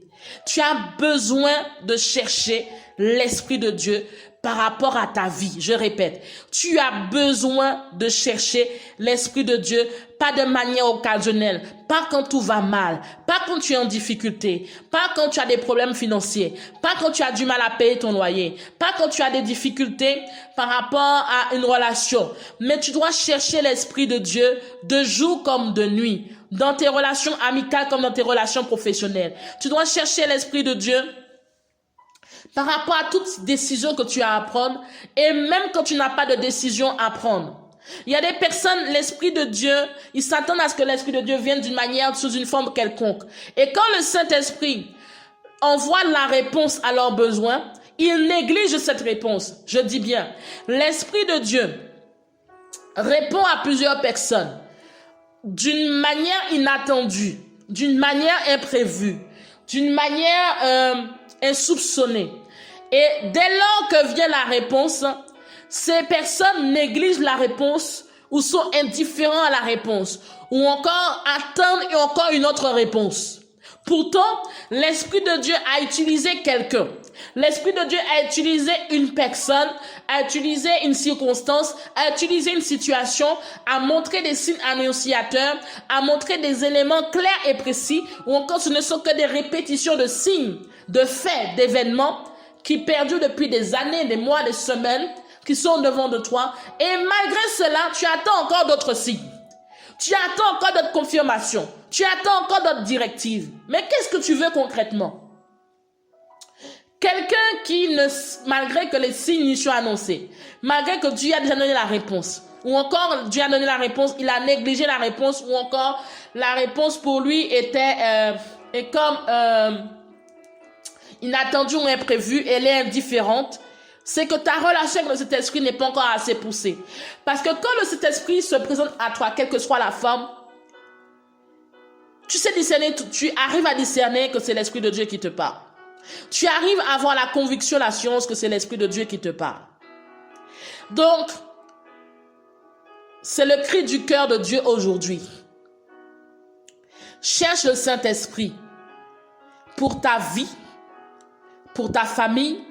Speaker 1: Tu as besoin de chercher l'Esprit de Dieu par rapport à ta vie. Je répète, tu as besoin de chercher l'Esprit de Dieu, pas de manière occasionnelle, pas quand tout va mal, pas quand tu es en difficulté, pas quand tu as des problèmes financiers, pas quand tu as du mal à payer ton loyer, pas quand tu as des difficultés par rapport à une relation. Mais tu dois chercher l'Esprit de Dieu de jour comme de nuit, dans tes relations amicales comme dans tes relations professionnelles. Tu dois chercher l'Esprit de Dieu par rapport à toute décision que tu as à prendre et même quand tu n'as pas de décision à prendre. Il y a des personnes, l'Esprit de Dieu, ils s'attendent à ce que l'Esprit de Dieu vienne d'une manière, sous une forme quelconque. Et quand le Saint-Esprit envoie la réponse à leurs besoins, ils négligent cette réponse. Je dis bien, l'Esprit de Dieu répond à plusieurs personnes d'une manière inattendue, d'une manière imprévue, d'une manière insoupçonnée. Et dès lors que vient la réponse, ces personnes négligent la réponse ou sont indifférents à la réponse ou encore attendent et encore une autre réponse. Pourtant, l'Esprit de Dieu a utilisé quelqu'un. L'Esprit de Dieu a utilisé une personne, a utilisé une circonstance, a utilisé une situation, a montré des signes annonciateurs, a montré des éléments clairs et précis, ou encore ce ne sont que des répétitions de signes, de faits, d'événements qui perdurent depuis des années, des mois, des semaines, qui sont devant de toi. Et malgré cela, tu attends encore d'autres signes. Tu attends encore d'autres confirmations. Tu attends encore d'autres directives. Mais qu'est-ce que tu veux concrètement? Quelqu'un qui, malgré que les signes lui soient annoncés, malgré que Dieu a déjà donné la réponse, ou encore Dieu a donné la réponse, il a négligé la réponse, ou encore la réponse pour lui était inattendue ou imprévue, elle est indifférente, c'est que ta relation avec le Saint-Esprit n'est pas encore assez poussée. Parce que quand le Saint-Esprit se présente à toi, quelle que soit la forme, tu sais discerner, tu arrives à discerner que c'est l'Esprit de Dieu qui te parle. Tu arrives à avoir la conviction, l'assurance que c'est l'Esprit de Dieu qui te parle. Donc, c'est le cri du cœur de Dieu aujourd'hui. Cherche le Saint-Esprit pour ta vie, pour ta famille,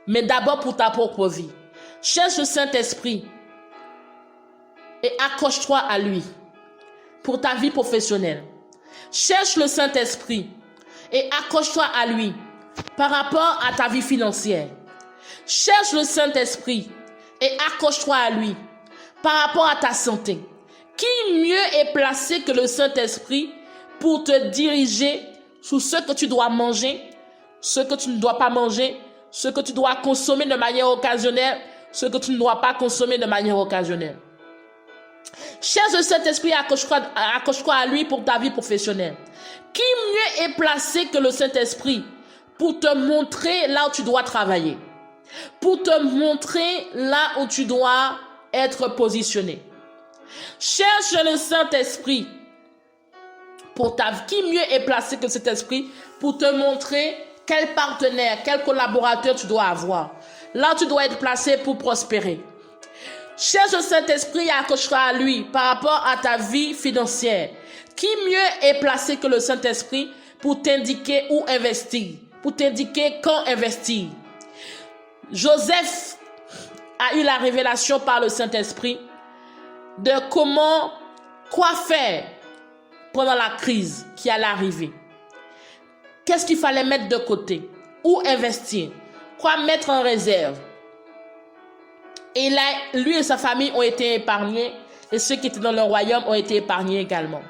Speaker 1: mais d'abord pour ta propre vie. Cherche le Saint-Esprit et accroche-toi à lui pour ta vie professionnelle. Cherche le Saint-Esprit et accroche-toi à lui par rapport à ta vie financière. Cherche le Saint-Esprit et accroche-toi à lui par rapport à ta santé. Qui mieux est placé que le Saint-Esprit pour te diriger sur ce que tu dois manger, ce que tu ne dois pas manger, ce que tu dois consommer de manière occasionnelle, ce que tu ne dois pas consommer de manière occasionnelle. Cherche le Saint-Esprit et accroche-toi à lui pour ta vie professionnelle. Qui mieux est placé que le Saint-Esprit pour te montrer là où tu dois travailler, pour te montrer là où tu dois être positionné. Cherche le Saint-Esprit pour ta vie. Qui mieux est placé que le Saint-Esprit pour te montrer quel partenaire, quel collaborateur tu dois avoir. Là où tu dois être placé pour prospérer. Cherche le Saint-Esprit et accroche-toi à lui par rapport à ta vie financière. Qui mieux est placé que le Saint-Esprit pour t'indiquer où investir, pour t'indiquer quand investir. Joseph a eu la révélation par le Saint-Esprit de quoi faire pendant la crise qui allait arriver. Qu'est-ce qu'il fallait mettre de côté? Où investir? Quoi mettre en réserve? Et là, lui et sa famille ont été épargnés et ceux qui étaient dans le royaume ont été épargnés également.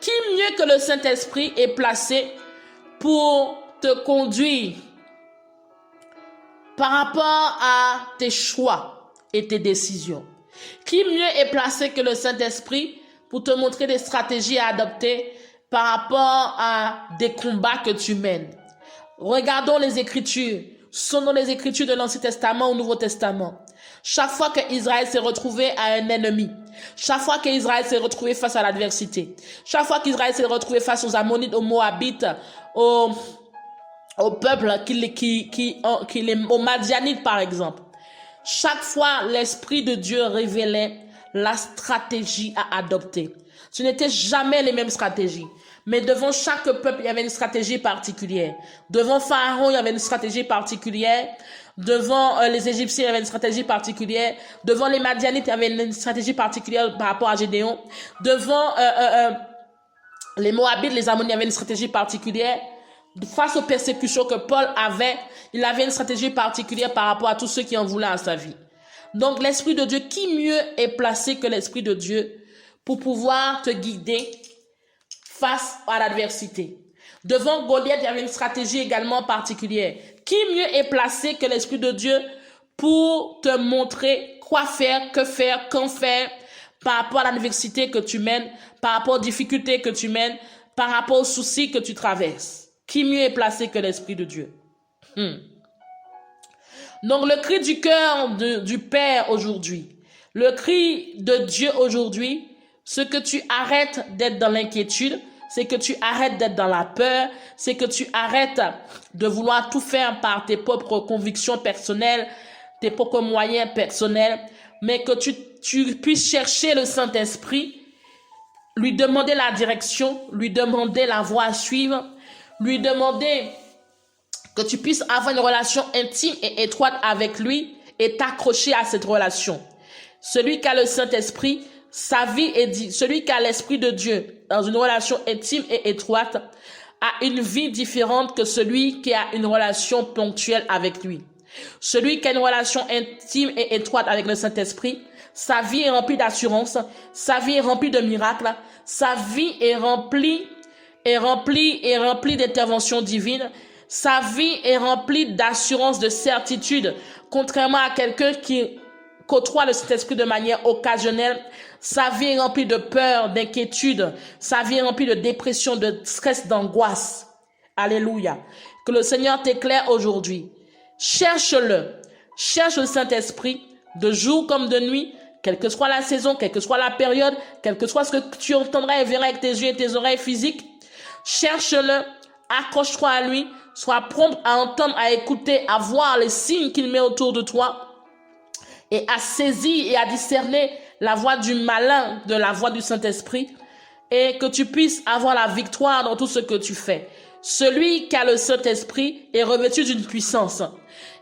Speaker 1: Qui mieux que le Saint-Esprit est placé pour te conduire par rapport à tes choix et tes décisions? Qui mieux est placé que le Saint-Esprit pour te montrer des stratégies à adopter par rapport à des combats que tu mènes? Regardons les Écritures. Sonnons les Écritures de l'Ancien Testament au Nouveau Testament. Chaque fois qu'Israël s'est retrouvé à un ennemi, chaque fois qu'Israël s'est retrouvé face à l'adversité, chaque fois qu'Israël s'est retrouvé face aux Ammonites, aux Moabites, aux peuples, aux Madianites par exemple, chaque fois l'Esprit de Dieu révélait la stratégie à adopter. Ce n'était jamais les mêmes stratégies. Mais devant chaque peuple, il y avait une stratégie particulière. Devant Pharaon, il y avait une stratégie particulière. Devant les Égyptiens, il y avait une stratégie particulière. Devant les Madianites, il y avait une stratégie particulière par rapport à Gédéon. Devant les Moabites, les Ammonites, il y avait une stratégie particulière. Face aux persécutions que Paul avait, il avait une stratégie particulière par rapport à tous ceux qui en voulaient à sa vie. Donc l'Esprit de Dieu, qui mieux est placé que l'Esprit de Dieu pour pouvoir te guider face à l'adversité? Devant Goliath, il y avait une stratégie également particulière. Qui mieux est placé que l'Esprit de Dieu pour te montrer quoi faire, que faire, quand faire par rapport à l'adversité que tu mènes, par rapport aux difficultés que tu mènes, par rapport aux soucis que tu traverses? Qui mieux est placé que l'Esprit de Dieu? Donc le cri du cœur du Père aujourd'hui, Le cri de Dieu aujourd'hui, c'est que tu arrêtes d'être dans l'inquiétude, c'est que tu arrêtes d'être dans la peur, c'est que tu arrêtes de vouloir tout faire par tes propres convictions personnelles, tes propres moyens personnels, mais que tu puisses chercher le Saint-Esprit, lui demander la direction, lui demander la voie à suivre, lui demander que tu puisses avoir une relation intime et étroite avec lui et t'accrocher à cette relation. Celui qui a le Saint-Esprit, sa vie est dit. Celui qui a l'Esprit de Dieu dans une relation intime et étroite a une vie différente que celui qui a une relation ponctuelle avec lui. Celui qui a une relation intime et étroite avec le Saint-Esprit, sa vie est remplie d'assurance, sa vie est remplie de miracles, sa vie est remplie d'interventions divines, sa vie est remplie d'assurance, de certitude, contrairement à quelqu'un qui côtoie le Saint-Esprit de manière occasionnelle. Sa vie est remplie de peur, d'inquiétude, sa vie est remplie de dépression, de stress, d'angoisse. Alléluia. Que le Seigneur t'éclaire aujourd'hui. Cherche-le. Cherche le Saint-Esprit de jour comme de nuit, quelle que soit la saison, quelle que soit la période, quel que soit ce que tu entendras et verras avec tes yeux et tes oreilles physiques. Cherche-le, accroche-toi à lui, sois prompt à entendre, à écouter, à voir les signes qu'il met autour de toi et à saisir et à discerner la voix du malin de la voix du Saint-Esprit et que tu puisses avoir la victoire dans tout ce que tu fais. Celui qui a le Saint-Esprit est revêtu d'une puissance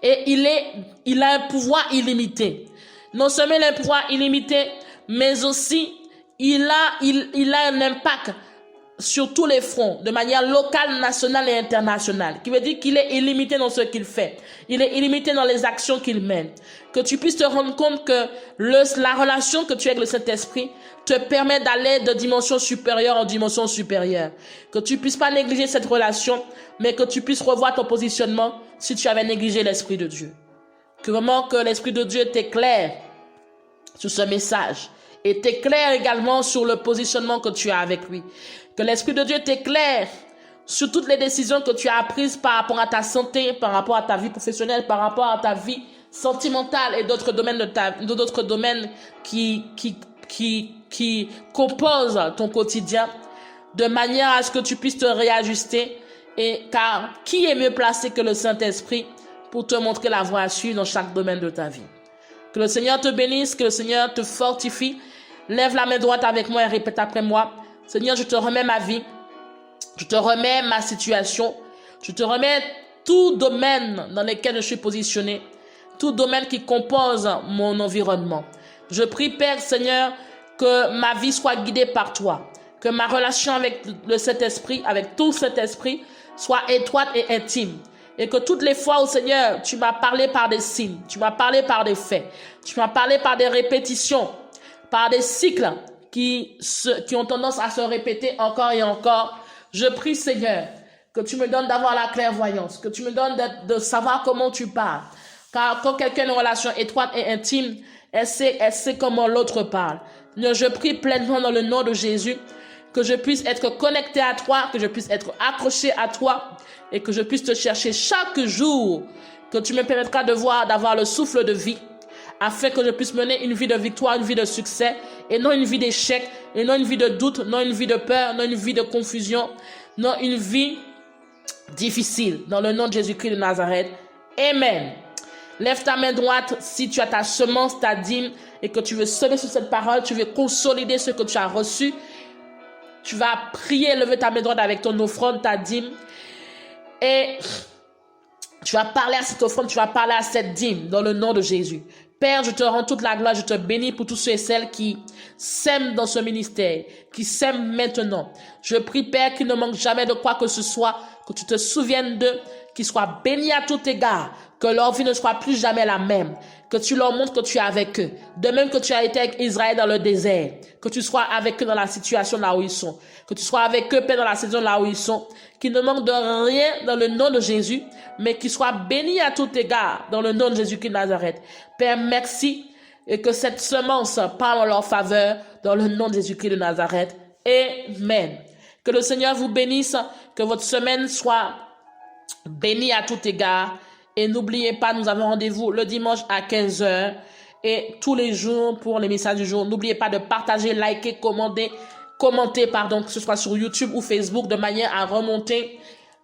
Speaker 1: et il a un pouvoir illimité. Non seulement il a un pouvoir illimité, mais aussi il a un impact sur tous les fronts, de manière locale, nationale et internationale, qui veut dire qu'il est illimité dans ce qu'il fait. Il est illimité dans les actions qu'il mène. Que tu puisses te rendre compte que la relation que tu as avec le Saint-Esprit te permet d'aller de dimension supérieure en dimension supérieure. Que tu puisses pas négliger cette relation, mais que tu puisses revoir ton positionnement si tu avais négligé l'Esprit de Dieu. Que vraiment que l'Esprit de Dieu t'éclaire sur ce message et t'éclaire également sur le positionnement que tu as avec lui. Que l'Esprit de Dieu t'éclaire sur toutes les décisions que tu as prises par rapport à ta santé, par rapport à ta vie professionnelle, par rapport à ta vie sentimentale et d'autres domaines qui composent ton quotidien, de manière à ce que tu puisses te réajuster. Et car qui est mieux placé que le Saint-Esprit pour te montrer la voie à suivre dans chaque domaine de ta vie? Que le Seigneur te bénisse, que le Seigneur te fortifie. Lève la main droite avec moi et répète après moi. Seigneur, je te remets ma vie, je te remets ma situation, je te remets tout domaine dans lequel je suis positionné, tout domaine qui compose mon environnement. Je prie, Père, Seigneur, que ma vie soit guidée par toi, que ma relation avec le Saint-Esprit, avec tout Saint-Esprit, soit étroite et intime. Et que toutes les fois où, Seigneur, tu m'as parlé par des signes, tu m'as parlé par des faits, tu m'as parlé par des répétitions, par des cycles qui ont tendance à se répéter encore et encore. Je prie, Seigneur, que tu me donnes d'avoir la clairvoyance, que tu me donnes de savoir comment tu parles. Car quand quelqu'un a une relation étroite et intime, elle sait comment l'autre parle. Je prie pleinement dans le nom de Jésus que je puisse être connecté à toi, que je puisse être accroché à toi et que je puisse te chercher chaque jour, que tu me permettras d'avoir le souffle de vie, afin que je puisse mener une vie de victoire, une vie de succès, et non une vie d'échec, et non une vie de doute, non une vie de peur, non une vie de confusion, non une vie difficile. Dans le nom de Jésus-Christ de Nazareth. Amen. Lève ta main droite si tu as ta semence, ta dîme, et que tu veux semer sur cette parole, tu veux consolider ce que tu as reçu. Tu vas prier, lever ta main droite avec ton offrande, ta dîme, et tu vas parler à cette offrande, tu vas parler à cette dîme, dans le nom de Jésus. Père, je te rends toute la gloire, je te bénis pour tous ceux et celles qui sèment dans ce ministère, qui sèment maintenant. Je prie, Père, qu'ils ne manquent jamais de quoi que ce soit, que tu te souviennes d'eux, qu'ils soient bénis à tout égard, que leur vie ne soit plus jamais la même, que tu leur montres que tu es avec eux, de même que tu as été avec Israël dans le désert, que tu sois avec eux dans la situation là où ils sont, que tu sois avec eux, Père, dans la saison là où ils sont, qu'ils ne manquent de rien dans le nom de Jésus, mais qu'ils soient bénis à tout égard dans le nom de Jésus-Christ de Nazareth. Père, merci et que cette semence parle en leur faveur dans le nom de Jésus-Christ de Nazareth. Amen. Que le Seigneur vous bénisse, que votre semaine soit bénie à tout égard. Et n'oubliez pas, nous avons rendez-vous le dimanche à 15h. et tous les jours pour les messages du jour. N'oubliez pas de partager, liker, commenter, que ce soit sur YouTube ou Facebook, de manière à remonter,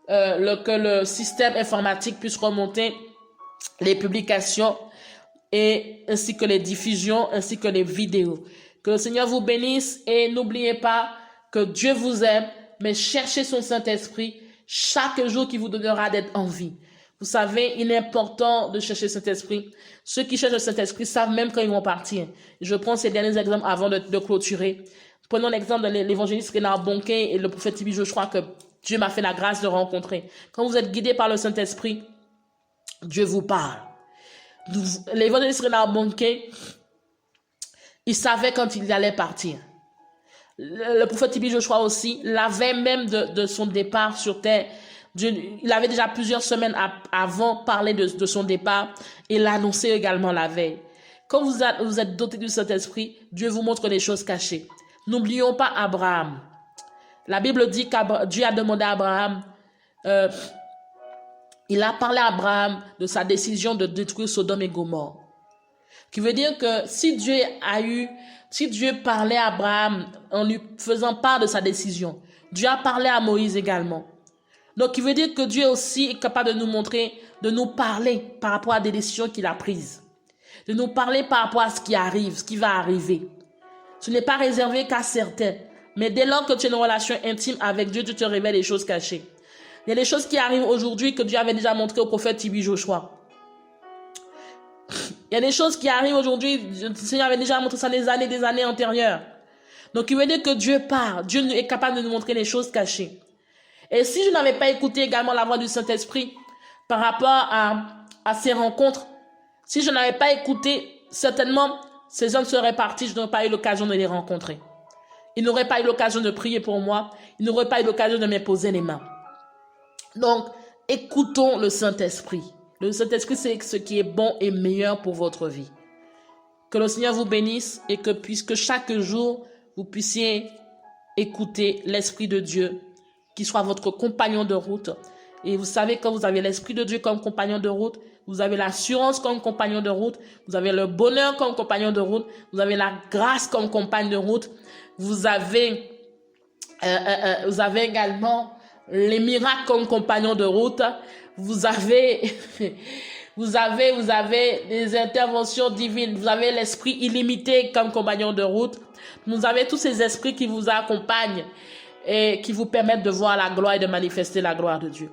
Speaker 1: que le système informatique puisse remonter les publications et ainsi que les diffusions, ainsi que les vidéos. Que le Seigneur vous bénisse et n'oubliez pas que Dieu vous aime, mais cherchez son Saint-Esprit chaque jour qui vous donnera d'être en vie. Vous savez, il est important de chercher cet esprit. Ceux qui cherchent le Saint-Esprit savent même quand ils vont partir. Je prends ces derniers exemples avant de clôturer. Prenons l'exemple de l'évangéliste Renard Bonquet et le prophète Tibi Joshua que Dieu m'a fait la grâce de rencontrer. Quand vous êtes guidé par le Saint-Esprit, Dieu vous parle. L'évangéliste Renard Bonquet, il savait quand il allait partir. Le prophète Tibi Joshua aussi, la veille même de son départ sur terre, Dieu, il avait déjà plusieurs semaines avant parlé de son départ et l'annonçait également la veille. Quand vous êtes doté du Saint-Esprit, Dieu vous montre les choses cachées. N'oublions pas Abraham. La Bible dit que Dieu a demandé à Abraham, il a parlé à Abraham de sa décision de détruire Sodome et Gomorrhe. Qui veut dire que si Dieu parlait à Abraham en lui faisant part de sa décision, Dieu a parlé à Moïse également. Donc, il veut dire que Dieu aussi est capable de nous montrer, de nous parler par rapport à des décisions qu'il a prises. De nous parler par rapport à ce qui arrive, ce qui va arriver. Ce n'est pas réservé qu'à certains. Mais dès lors que tu as une relation intime avec Dieu, tu te révèles les choses cachées. Il y a des choses qui arrivent aujourd'hui que Dieu avait déjà montré au prophète Tibi Joshua. Il y a des choses qui arrivent aujourd'hui, le Seigneur avait déjà montré ça des années antérieures. Donc, il veut dire que Dieu parle. Dieu est capable de nous montrer les choses cachées. Et si je n'avais pas écouté également la voix du Saint-Esprit par rapport à ces rencontres, si je n'avais pas écouté, certainement, ces hommes seraient partis, je n'aurais pas eu l'occasion de les rencontrer. Ils n'auraient pas eu l'occasion de prier pour moi, ils n'auraient pas eu l'occasion de m'imposer les mains. Donc, écoutons le Saint-Esprit. Le Saint-Esprit, c'est ce qui est bon et meilleur pour votre vie. Que le Seigneur vous bénisse et que puisque chaque jour, vous puissiez écouter l'Esprit de Dieu, qui soit votre compagnon de route. Et vous savez, quand vous avez l'Esprit de Dieu comme compagnon de route, vous avez l'assurance comme compagnon de route, vous avez le bonheur comme compagnon de route, vous avez la grâce comme compagne de route, vous avez également les miracles comme compagnon de route, vous avez des interventions divines, vous avez l'Esprit illimité comme compagnon de route, vous avez tous ces esprits qui vous accompagnent et qui vous permettent de voir la gloire et de manifester la gloire de Dieu.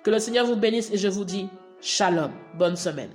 Speaker 1: Que le Seigneur vous bénisse et je vous dis shalom. Bonne semaine.